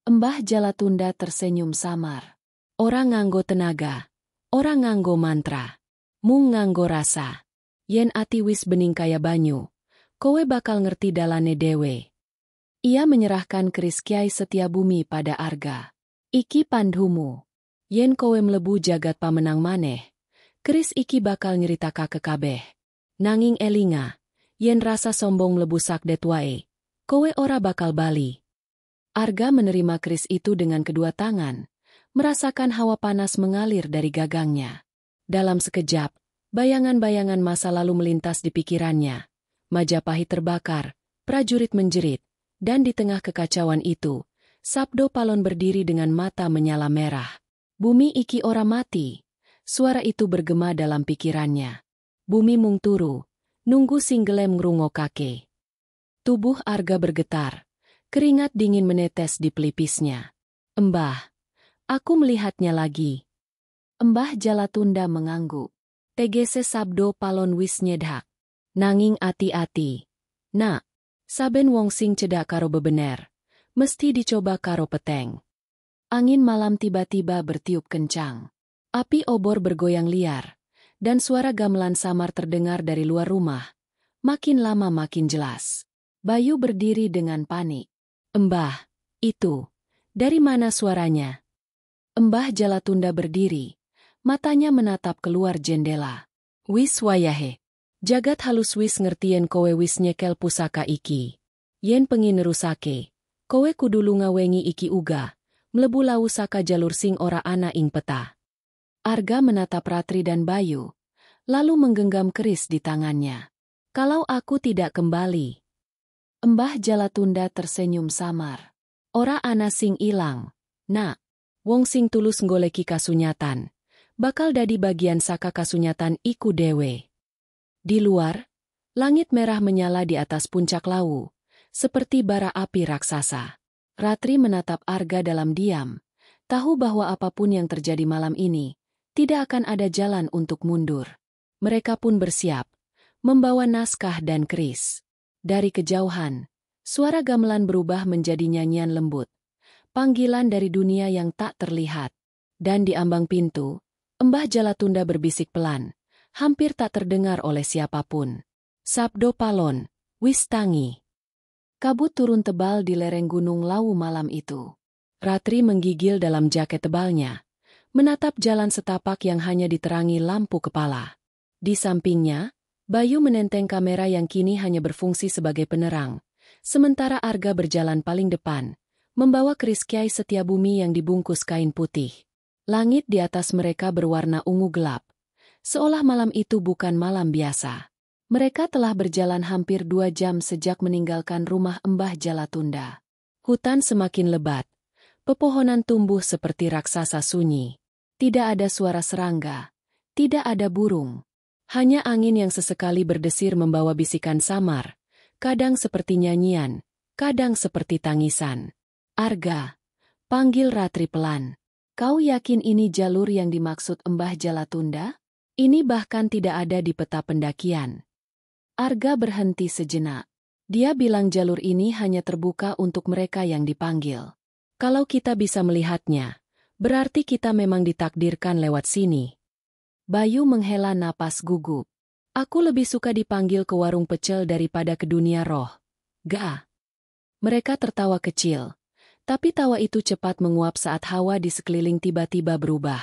Embah Jalatunda tersenyum samar. Ora nganggo tenaga. Ora nganggo mantra. Mung nganggo rasa. Yen ati wis bening kaya banyu. Kowe bakal ngerti dalane dewe. Ia menyerahkan keris Kyai Setiabumi pada Arga. Iki pandhumu. Yen kowe mlebu jagat pamenang maneh, keris iki bakal nyeritakake kabeh. Nanging elinga, yen rasa sombong mlebu sakdet wae, kowe ora bakal bali. Arga menerima keris itu dengan kedua tangan, merasakan hawa panas mengalir dari gagangnya. Dalam sekejap, bayangan-bayangan masa lalu melintas di pikirannya. Majapahit terbakar, prajurit menjerit, dan di tengah kekacauan itu, sabdo palon berdiri dengan mata menyala merah. Bumi iki ora mati. Suara itu bergema dalam pikirannya. Bumi mung turu, nunggu sing gelem ngrungokake. Tubuh Arga bergetar. Keringat dingin menetes di pelipisnya. Embah, aku melihatnya lagi. Embah Jalatunda mengangguk. Tegese sabdo palon wis nyedhak. Nanging ati-ati. Nak, saben wong sing cedak karo bebener, mesti dicoba karo peteng. Angin malam tiba-tiba bertiup kencang. Api obor bergoyang liar, dan suara gamelan samar terdengar dari luar rumah. Makin lama makin jelas. Bayu berdiri dengan panik. Embah, itu, dari mana suaranya? Embah Jalatunda berdiri, matanya menatap keluar jendela. Wis wayahe. Jagat halus wis ngertien kowe wis nyekel pusaka iki. Yen pengin nerusake, kowe kudu ngawengi iki uga. Mlebu lau saka jalur sing ora ana ing peta. Arga menatap Ratri dan Bayu, lalu menggenggam keris di tangannya. Kalau aku tidak kembali. Embah Jalatunda tersenyum samar. Ora ana sing ilang. Nak, wong sing tulus nggoleki kasunyatan, bakal dadi bagian saka kasunyatan iku dewe. Di luar, langit merah menyala di atas puncak lau, seperti bara api raksasa. Ratri menatap Arga dalam diam, tahu bahwa apapun yang terjadi malam ini, tidak akan ada jalan untuk mundur. Mereka pun bersiap, membawa naskah dan keris. Dari kejauhan, suara gamelan berubah menjadi nyanyian lembut, panggilan dari dunia yang tak terlihat. Dan di ambang pintu, Embah Jalatunda berbisik pelan, hampir tak terdengar oleh siapapun. Sabdo Palon, wis tangi. Kabut turun tebal di lereng Gunung Lawu malam itu. Ratri menggigil dalam jaket tebalnya, menatap jalan setapak yang hanya diterangi lampu kepala. Di sampingnya, Bayu menenteng kamera yang kini hanya berfungsi sebagai penerang, sementara Arga berjalan paling depan, membawa keris Kyai Setiabumi yang dibungkus kain putih. Langit di atas mereka berwarna ungu gelap, seolah malam itu bukan malam biasa. Mereka telah berjalan hampir 2 jam sejak meninggalkan rumah Embah Jalatunda. Hutan semakin lebat, pepohonan tumbuh seperti raksasa sunyi. Tidak ada suara serangga, tidak ada burung. Hanya angin yang sesekali berdesir membawa bisikan samar, kadang seperti nyanyian, kadang seperti tangisan. Arga, panggil Ratri pelan. Kau yakin ini jalur yang dimaksud Embah Jalatunda? Ini bahkan tidak ada di peta pendakian. Arga berhenti sejenak. Dia bilang jalur ini hanya terbuka untuk mereka yang dipanggil. Kalau kita bisa melihatnya, berarti kita memang ditakdirkan lewat sini. Bayu menghela napas gugup. Aku lebih suka dipanggil ke warung pecel daripada ke dunia roh. Gah. Mereka tertawa kecil. Tapi tawa itu cepat menguap saat hawa di sekeliling tiba-tiba berubah.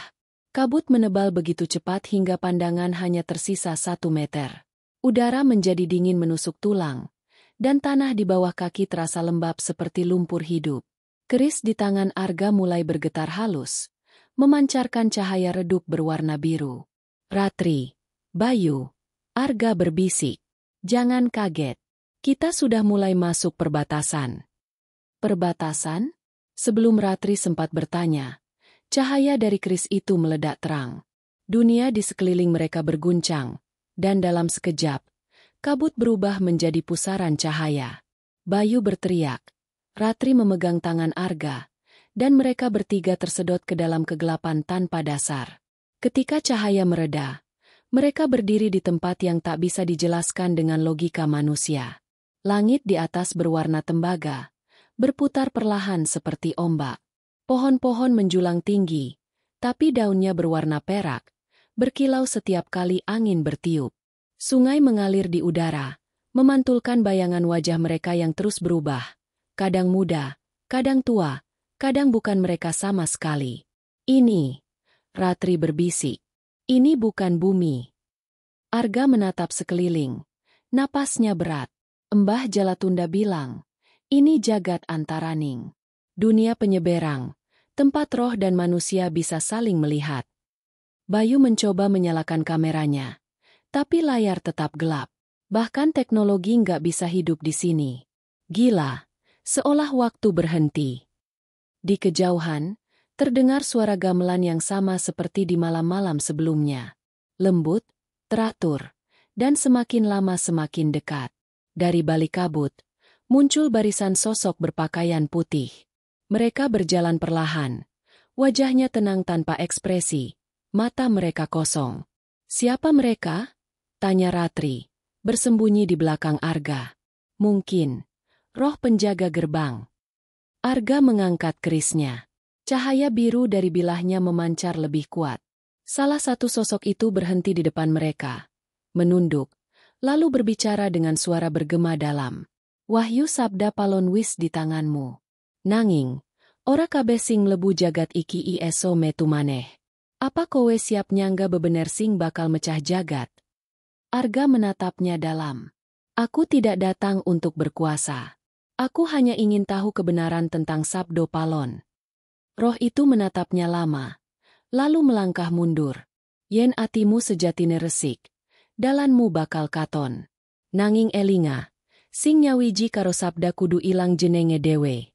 Kabut menebal begitu cepat hingga pandangan hanya tersisa 1 meter. Udara menjadi dingin menusuk tulang, dan tanah di bawah kaki terasa lembab seperti lumpur hidup. Keris di tangan Arga mulai bergetar halus, memancarkan cahaya redup berwarna biru. Ratri, Bayu, Arga berbisik. Jangan kaget. Kita sudah mulai masuk perbatasan. Perbatasan? Sebelum Ratri sempat bertanya, cahaya dari keris itu meledak terang. Dunia di sekeliling mereka berguncang, dan dalam sekejap, kabut berubah menjadi pusaran cahaya. Bayu berteriak, Ratri memegang tangan Arga, dan mereka bertiga tersedot ke dalam kegelapan tanpa dasar. Ketika cahaya mereda, mereka berdiri di tempat yang tak bisa dijelaskan dengan logika manusia. Langit di atas berwarna tembaga, berputar perlahan seperti ombak. Pohon-pohon menjulang tinggi, tapi daunnya berwarna perak, berkilau setiap kali angin bertiup. Sungai mengalir di udara, memantulkan bayangan wajah mereka yang terus berubah. Kadang muda, kadang tua, kadang bukan mereka sama sekali. Ini, Ratri berbisik, ini bukan bumi. Arga menatap sekeliling, napasnya berat. Embah Jalatunda bilang, ini jagat antaraning. Dunia penyeberang, tempat roh dan manusia bisa saling melihat. Bayu mencoba menyalakan kameranya, tapi layar tetap gelap. Bahkan teknologi nggak bisa hidup di sini. Gila, seolah waktu berhenti. Di kejauhan, terdengar suara gamelan yang sama seperti di malam-malam sebelumnya. Lembut, teratur, dan semakin lama semakin dekat. Dari balik kabut, muncul barisan sosok berpakaian putih. Mereka berjalan perlahan. Wajahnya tenang tanpa ekspresi, mata mereka kosong. Siapa mereka? Tanya Ratri, bersembunyi di belakang Arga. Mungkin roh penjaga gerbang. Arga mengangkat kerisnya. Cahaya biru dari bilahnya memancar lebih kuat. Salah satu sosok itu berhenti di depan mereka, menunduk, lalu berbicara dengan suara bergema dalam. Wahyu sabda palon wis di tanganmu. Nanging, ora kabeh sing mlebu jagat iki eso metu maneh. Apa kowe siap nyangga bebener sing bakal mecah jagat? Arga menatapnya dalam. Aku tidak datang untuk berkuasa. Aku hanya ingin tahu kebenaran tentang sabdo palon. Roh itu menatapnya lama, lalu melangkah mundur. Yen atimu sejatine resik, dalanmu bakal katon. Nanging elinga, sing nyawiji karo sabda kudu ilang jenenge dewe.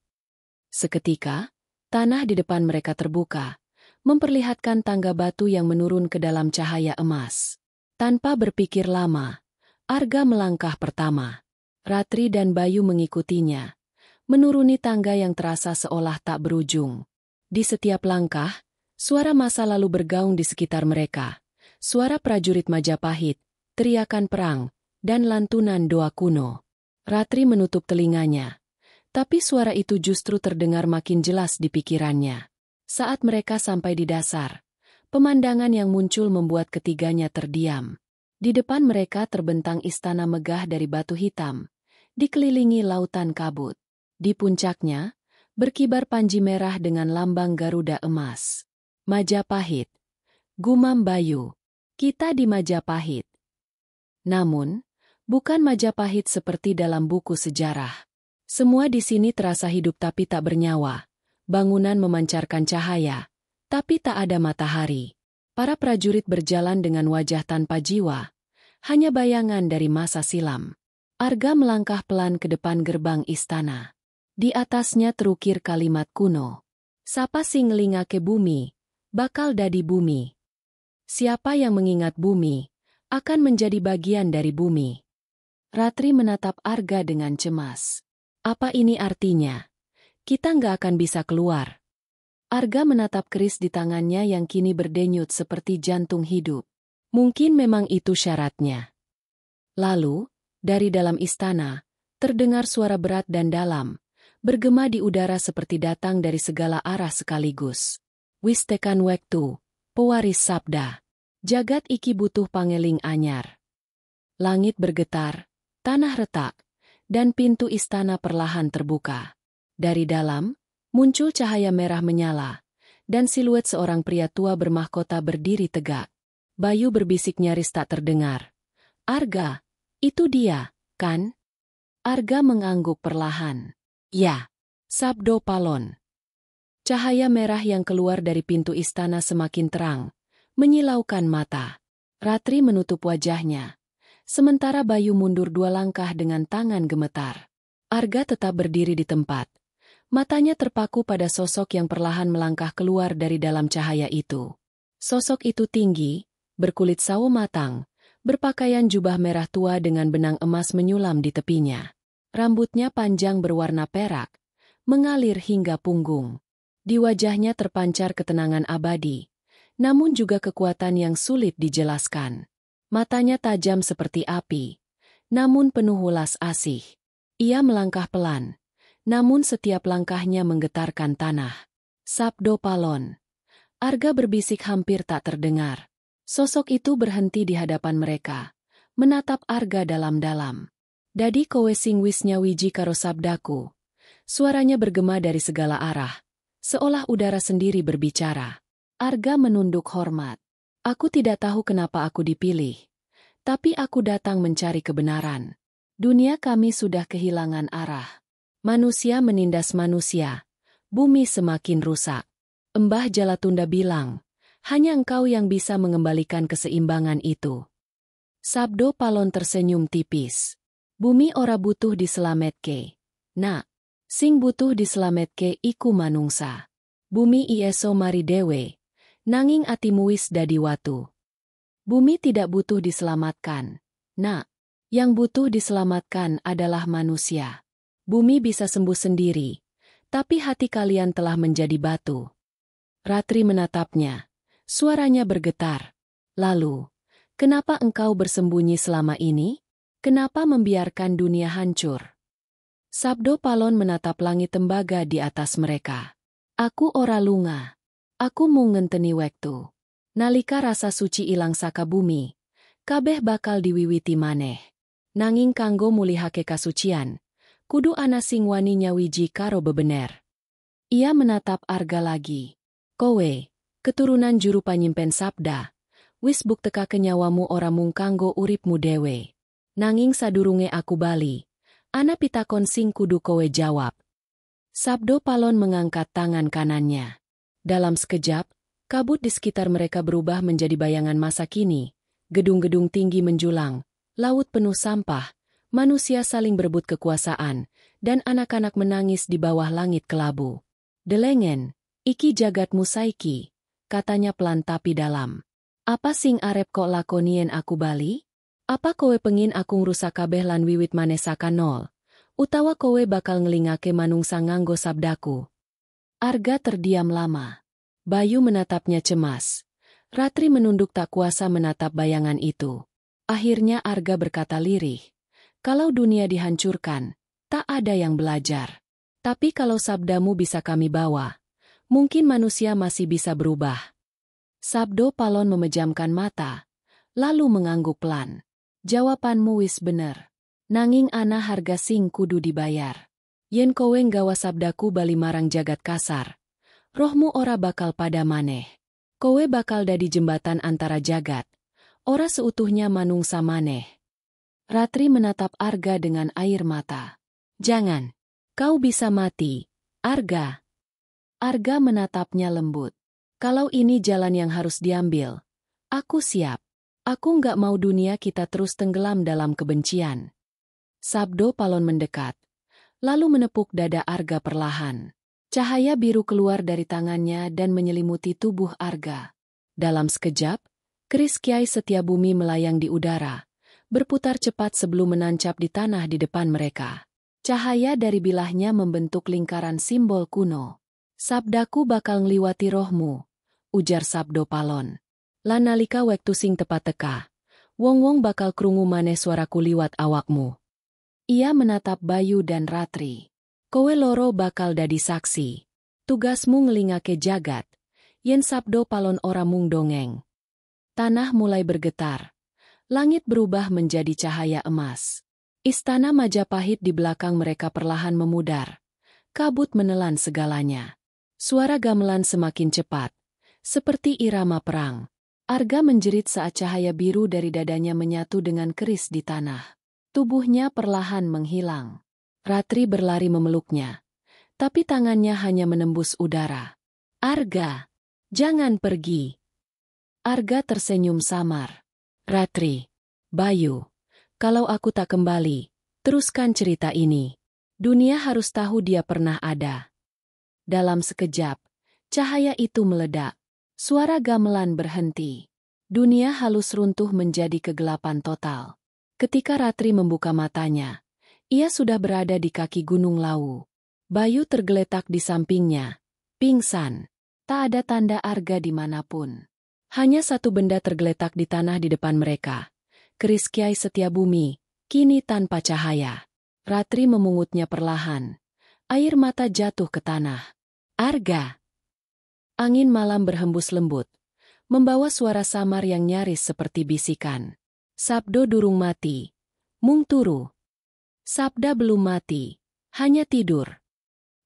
Seketika, tanah di depan mereka terbuka, memperlihatkan tangga batu yang menurun ke dalam cahaya emas. Tanpa berpikir lama, Arga melangkah pertama. Ratri dan Bayu mengikutinya, menuruni tangga yang terasa seolah tak berujung. Di setiap langkah, Suara masa lalu bergaung di sekitar mereka. Suara prajurit Majapahit, teriakan perang, dan lantunan doa kuno. Ratri menutup telinganya. Tapi suara itu justru terdengar makin jelas di pikirannya. Saat mereka sampai di dasar, pemandangan yang muncul membuat ketiganya terdiam. Di depan mereka terbentang istana megah dari batu hitam, dikelilingi lautan kabut. Di puncaknya, berkibar panji merah dengan lambang Garuda emas. Majapahit. Gumam Bayu. Kita di Majapahit. Namun, bukan Majapahit seperti dalam buku sejarah. Semua di sini terasa hidup tapi tak bernyawa. Bangunan memancarkan cahaya, tapi tak ada matahari. Para prajurit berjalan dengan wajah tanpa jiwa. Hanya bayangan dari masa silam. Arga melangkah pelan ke depan gerbang istana. Di atasnya terukir kalimat kuno. Sapa sing ngelingake bumi, bakal dadi bumi. Siapa yang mengingat bumi, akan menjadi bagian dari bumi. Ratri menatap Arga dengan cemas. Apa ini artinya? Kita nggak akan bisa keluar. Arga menatap keris di tangannya yang kini berdenyut seperti jantung hidup. Mungkin memang itu syaratnya. Lalu, dari dalam istana, terdengar suara berat dan dalam, bergema di udara seperti datang dari segala arah sekaligus. Wis tekan wektu, pewaris sabda. Jagat iki butuh pangeling anyar. Langit bergetar, tanah retak, dan pintu istana perlahan terbuka. Dari dalam, muncul cahaya merah menyala, dan siluet seorang pria tua bermahkota berdiri tegak. Bayu berbisik nyaris tak terdengar. Arga, itu dia, kan? Arga mengangguk perlahan. Ya, Sabdo Palon. Cahaya merah yang keluar dari pintu istana semakin terang, menyilaukan mata. Ratri menutup wajahnya. Sementara Bayu mundur 2 langkah dengan tangan gemetar. Arga tetap berdiri di tempat. Matanya terpaku pada sosok yang perlahan melangkah keluar dari dalam cahaya itu. Sosok itu tinggi, berkulit sawo matang, berpakaian jubah merah tua dengan benang emas menyulam di tepinya. Rambutnya panjang berwarna perak, mengalir hingga punggung. Di wajahnya terpancar ketenangan abadi, namun juga kekuatan yang sulit dijelaskan. Matanya tajam seperti api, namun penuh welas asih. Ia melangkah pelan, namun setiap langkahnya menggetarkan tanah. Sabdo Palon. Arga berbisik hampir tak terdengar. Sosok itu berhenti di hadapan mereka, menatap Arga dalam-dalam. Dadi kowe sing wis nyawiji karo sabdaku. Suaranya bergema dari segala arah, seolah udara sendiri berbicara. Arga menunduk hormat. Aku tidak tahu kenapa aku dipilih, tapi aku datang mencari kebenaran. Dunia kami sudah kehilangan arah. Manusia menindas manusia, bumi semakin rusak. Mbah Jalatunda bilang, hanya engkau yang bisa mengembalikan keseimbangan itu. Sabdo Palon tersenyum tipis. Bumi ora butuh diselametke. Nak, sing butuh diselametke iku manungsa. Bumi ieso mari dewe, nanging atimu wis dadi watu. Bumi tidak butuh diselamatkan. Nak, yang butuh diselamatkan adalah manusia. Bumi bisa sembuh sendiri, tapi hati kalian telah menjadi batu. Ratri menatapnya. Suaranya bergetar. Lalu, kenapa engkau bersembunyi selama ini? Kenapa membiarkan dunia hancur? Sabdo Palon menatap langit tembaga di atas mereka. Aku ora lunga. Aku mung ngenteni wektu. Nalika rasa suci ilang saka bumi, kabeh bakal diwiwiti maneh. Nanging kanggo mulihake kasucian, kudu ana sing wani nyawiji karo bebener. Ia menatap Arga lagi. Kowe, keturunan juru panyimpen sabda, wis bukteka kenyawamu ora mung kanggo uripmu dewe. Nanging sadurunge aku bali, ana pitakon sing kudu kowe jawab. Sabdo Palon mengangkat tangan kanannya. Dalam sekejap, kabut di sekitar mereka berubah menjadi bayangan masa kini. Gedung-gedung tinggi menjulang, laut penuh sampah, manusia saling berebut kekuasaan, dan anak-anak menangis di bawah langit kelabu. Delengen, iki jagatmu saiki, katanya pelan tapi dalam. Apa sing arep kok lakonien aku bali? Apa kowe pengin aku ngrusak kabeh lan wiwit maneh saka nol? Utawa kowe bakal ngelingake manungsa nganggo sabdaku? Arga terdiam lama. Bayu menatapnya cemas. Ratri menunduk tak kuasa menatap bayangan itu. Akhirnya Arga berkata lirih, "Kalau dunia dihancurkan, tak ada yang belajar. Tapi kalau sabdamu bisa kami bawa, mungkin manusia masih bisa berubah." Sabdo Palon memejamkan mata, lalu mengangguk pelan. "Jawabanmu wis bener. Nanging ana harga sing kudu dibayar. Yen kowe nggawa sabdaku bali marang jagat kasar, rohmu ora bakal pada maneh. Kowe bakal dadi jembatan antara jagat, ora seutuhnya manungsa maneh." Ratri menatap Arga dengan air mata. "Jangan. Kau bisa mati, Arga." Arga menatapnya lembut. "Kalau ini jalan yang harus diambil, aku siap. Aku nggak mau dunia kita terus tenggelam dalam kebencian." Sabdo Palon mendekat, lalu menepuk dada Arga perlahan. Cahaya biru keluar dari tangannya dan menyelimuti tubuh Arga. Dalam sekejap, keris Kiai Setiabumi melayang di udara, berputar cepat sebelum menancap di tanah di depan mereka. Cahaya dari bilahnya membentuk lingkaran simbol kuno. "Sabdaku bakal ngliwati rohmu," ujar Sabdo Palon. "Lan nalika wektu sing tepat teka, wong-wong bakal krungu maneh suaraku liwat awakmu." Ia menatap Bayu dan Ratri. "Kowe loro bakal dadi saksi. Tugasmu ngelingake jagat, yen Sabdo Palon ora mung dongeng." Tanah mulai bergetar. Langit berubah menjadi cahaya emas. Istana Majapahit di belakang mereka perlahan memudar. Kabut menelan segalanya. Suara gamelan semakin cepat, seperti irama perang. Arga menjerit saat cahaya biru dari dadanya menyatu dengan keris di tanah. Tubuhnya perlahan menghilang. Ratri berlari memeluknya, tapi tangannya hanya menembus udara. "Arga, jangan pergi." Arga tersenyum samar. "Ratri, Bayu, kalau aku tak kembali, teruskan cerita ini. Dunia harus tahu dia pernah ada." Dalam sekejap, cahaya itu meledak. Suara gamelan berhenti. Dunia halus runtuh menjadi kegelapan total. Ketika Ratri membuka matanya, ia sudah berada di kaki Gunung Lawu. Bayu tergeletak di sampingnya, pingsan. Tak ada tanda Arga dimanapun. Hanya satu benda tergeletak di tanah di depan mereka. Keris Kiai Setiabumi, kini tanpa cahaya. Ratri memungutnya perlahan. Air mata jatuh ke tanah. "Arga." Angin malam berhembus lembut, membawa suara samar yang nyaris seperti bisikan. "Sabdo durung mati. Mung turu." Sabda belum mati, hanya tidur.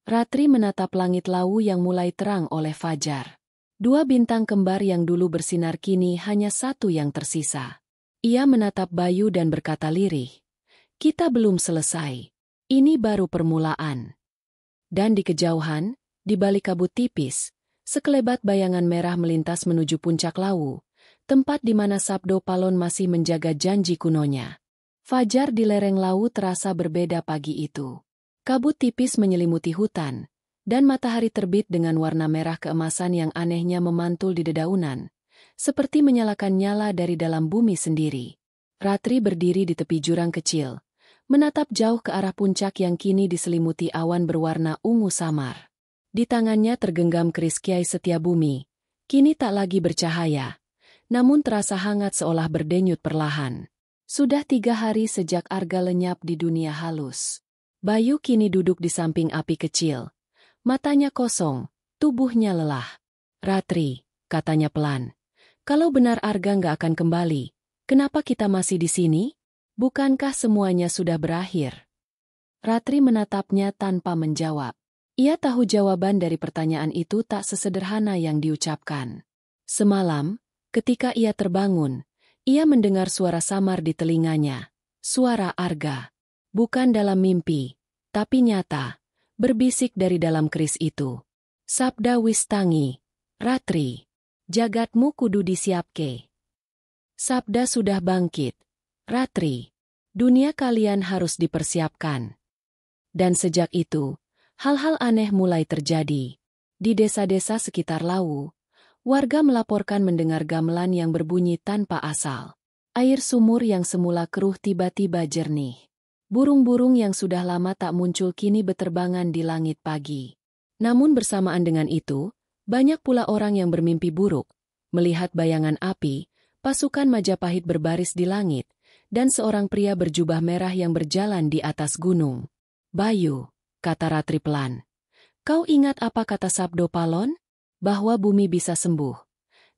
Ratri menatap langit Lawu yang mulai terang oleh fajar. Dua bintang kembar yang dulu bersinar kini hanya satu yang tersisa. Ia menatap Bayu dan berkata lirih, "Kita belum selesai. Ini baru permulaan." Dan di kejauhan, di balik kabut tipis, sekelebat bayangan merah melintas menuju puncak Lawu, tempat di mana Sabdo Palon masih menjaga janji kunonya. Fajar di lereng Lawu terasa berbeda pagi itu. Kabut tipis menyelimuti hutan, dan matahari terbit dengan warna merah keemasan yang anehnya memantul di dedaunan, seperti menyalakan nyala dari dalam bumi sendiri. Ratri berdiri di tepi jurang kecil, menatap jauh ke arah puncak yang kini diselimuti awan berwarna ungu samar. Di tangannya tergenggam keris Kiai Setiabumi, kini tak lagi bercahaya, namun terasa hangat seolah berdenyut perlahan. Sudah 3 hari sejak Arga lenyap di dunia halus. Bayu kini duduk di samping api kecil. Matanya kosong, tubuhnya lelah. "Ratri," katanya pelan, "kalau benar Arga nggak akan kembali, kenapa kita masih di sini? Bukankah semuanya sudah berakhir?" Ratri menatapnya tanpa menjawab. Ia tahu jawaban dari pertanyaan itu tak sesederhana yang diucapkan. Semalam, ketika ia terbangun, ia mendengar suara samar di telinganya. Suara Arga. Bukan dalam mimpi, tapi nyata, berbisik dari dalam keris itu. "Sabda wis tangi, Ratri. Jagatmu kudu disiapke. Sabda sudah bangkit, Ratri. Dunia kalian harus dipersiapkan." Dan sejak itu, hal-hal aneh mulai terjadi. Di desa-desa sekitar Lawu, warga melaporkan mendengar gamelan yang berbunyi tanpa asal. Air sumur yang semula keruh tiba-tiba jernih. Burung-burung yang sudah lama tak muncul kini beterbangan di langit pagi. Namun bersamaan dengan itu, Banyak pula orang yang bermimpi buruk, melihat bayangan api, pasukan Majapahit berbaris di langit, dan seorang pria berjubah merah yang berjalan di atas gunung. "Bayu," kata Ratri pelan. "Kau ingat apa kata Sabdo Palon? Bahwa bumi bisa sembuh.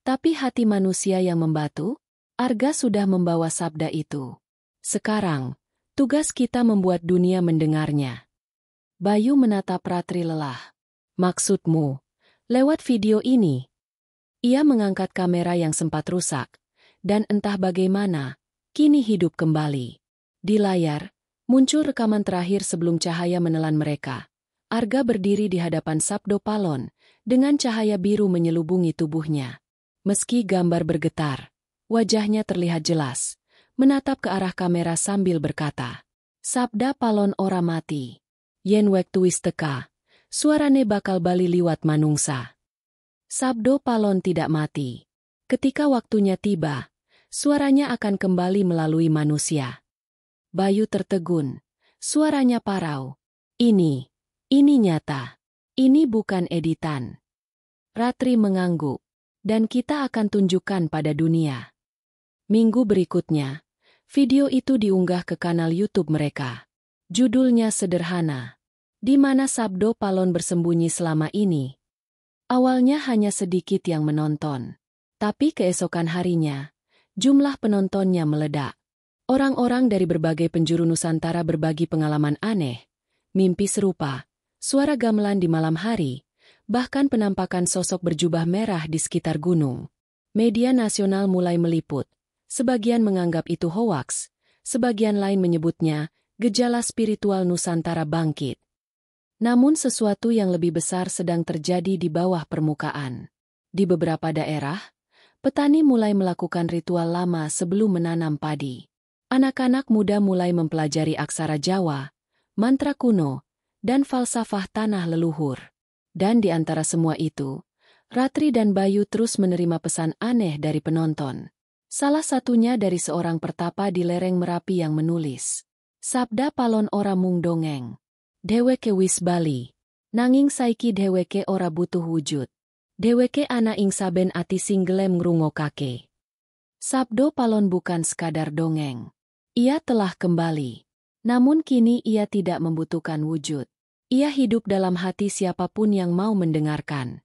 Tapi hati manusia yang membatu? Arga sudah membawa sabda itu. Sekarang, tugas kita membuat dunia mendengarnya." Bayu menatap Ratri lelah. "Maksudmu, lewat video ini?" Ia mengangkat kamera yang sempat rusak, dan entah bagaimana, kini hidup kembali. Di layar, muncul rekaman terakhir sebelum cahaya menelan mereka. Arga berdiri di hadapan Sabdo Palon, dengan cahaya biru menyelubungi tubuhnya. Meski gambar bergetar, wajahnya terlihat jelas, menatap ke arah kamera sambil berkata, "Sabda Palon ora mati. Yen wektu wis teka, suarane bakal bali liwat manungsa." Sabdo Palon tidak mati. Ketika waktunya tiba, suaranya akan kembali melalui manusia. Bayu tertegun, suaranya parau. Ini nyata. Ini bukan editan." Ratri mengangguk, "Dan kita akan tunjukkan pada dunia." Minggu berikutnya, video itu diunggah ke kanal YouTube mereka. Judulnya sederhana, "Di mana Sabdo Palon bersembunyi selama ini?" Awalnya hanya sedikit yang menonton. Tapi keesokan harinya, jumlah penontonnya meledak. Orang-orang dari berbagai penjuru Nusantara berbagi pengalaman aneh, mimpi serupa, suara gamelan di malam hari, bahkan penampakan sosok berjubah merah di sekitar gunung. Media nasional mulai meliput. Sebagian menganggap itu hoaks, sebagian lain menyebutnya gejala spiritual Nusantara bangkit. Namun sesuatu yang lebih besar sedang terjadi di bawah permukaan. Di beberapa daerah, petani mulai melakukan ritual lama sebelum menanam padi. Anak-anak muda mulai mempelajari aksara Jawa, mantra kuno, dan falsafah tanah leluhur. Dan di antara semua itu, Ratri dan Bayu terus menerima pesan aneh dari penonton. Salah satunya dari seorang pertapa di lereng Merapi yang menulis, "Sabda Palon ora mung dongeng. Dheweke wis bali. Nanging saiki dheweke ora butuh wujud. Dheweke ana ing saben ati sing gelem ngrungokake." Sabdo Palon bukan sekadar dongeng. Ia telah kembali. Namun kini ia tidak membutuhkan wujud. Ia hidup dalam hati siapapun yang mau mendengarkan.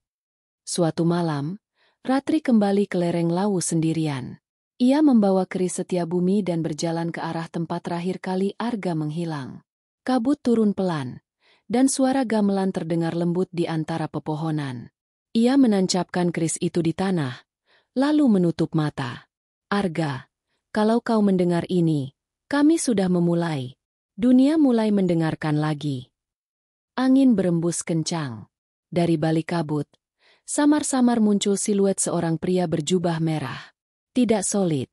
Suatu malam, Ratri kembali ke lereng Lawu sendirian. Ia membawa keris Setiabumi dan berjalan ke arah tempat terakhir kali Arga menghilang. Kabut turun pelan, dan suara gamelan terdengar lembut di antara pepohonan. Ia menancapkan keris itu di tanah, lalu menutup mata. "Arga, kalau kau mendengar ini, kami sudah memulai." Dunia mulai mendengarkan lagi. Angin berembus kencang. Dari balik kabut, samar-samar muncul siluet seorang pria berjubah merah. Tidak solid,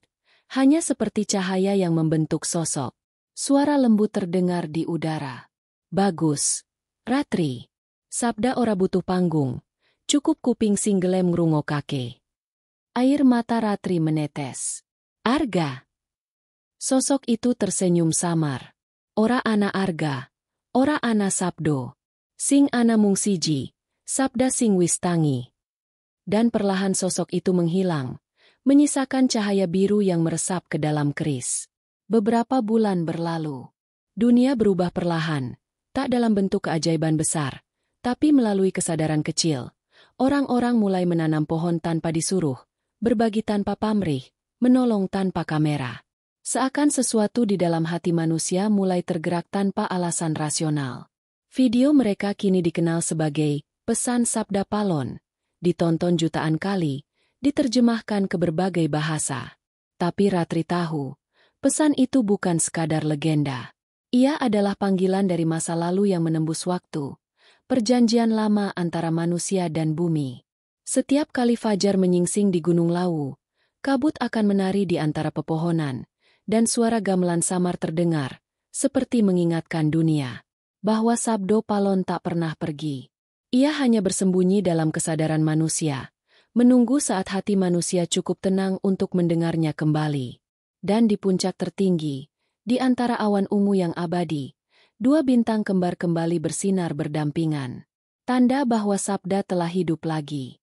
hanya seperti cahaya yang membentuk sosok. Suara lembut terdengar di udara. "Bagus, Ratri. Sabda ora butuh panggung. Cukup kuping sing gelem ngrungokake." Air mata Ratri menetes. "Arga." Sosok itu tersenyum samar. "Ora ana Arga, ora ana Sabdo. Sing ana mung siji, sabda sing wis tangi." Dan perlahan sosok itu menghilang, menyisakan cahaya biru yang meresap ke dalam keris. Beberapa bulan berlalu. Dunia berubah perlahan, tak dalam bentuk keajaiban besar, tapi melalui kesadaran kecil. Orang-orang mulai menanam pohon tanpa disuruh, berbagi tanpa pamrih, menolong tanpa kamera. Seakan sesuatu di dalam hati manusia mulai tergerak tanpa alasan rasional. Video mereka kini dikenal sebagai Pesan Sabda Palon, ditonton jutaan kali, diterjemahkan ke berbagai bahasa. Tapi Ratri tahu, pesan itu bukan sekadar legenda. Ia adalah panggilan dari masa lalu yang menembus waktu, perjanjian lama antara manusia dan bumi. Setiap kali fajar menyingsing di Gunung Lawu, kabut akan menari di antara pepohonan, dan suara gamelan samar terdengar, seperti mengingatkan dunia bahwa Sabdo Palon tak pernah pergi. Ia hanya bersembunyi dalam kesadaran manusia, menunggu saat hati manusia cukup tenang untuk mendengarnya kembali. Dan di puncak tertinggi, di antara awan ungu yang abadi, dua bintang kembar kembali bersinar berdampingan. Tanda bahwa sabda telah hidup lagi.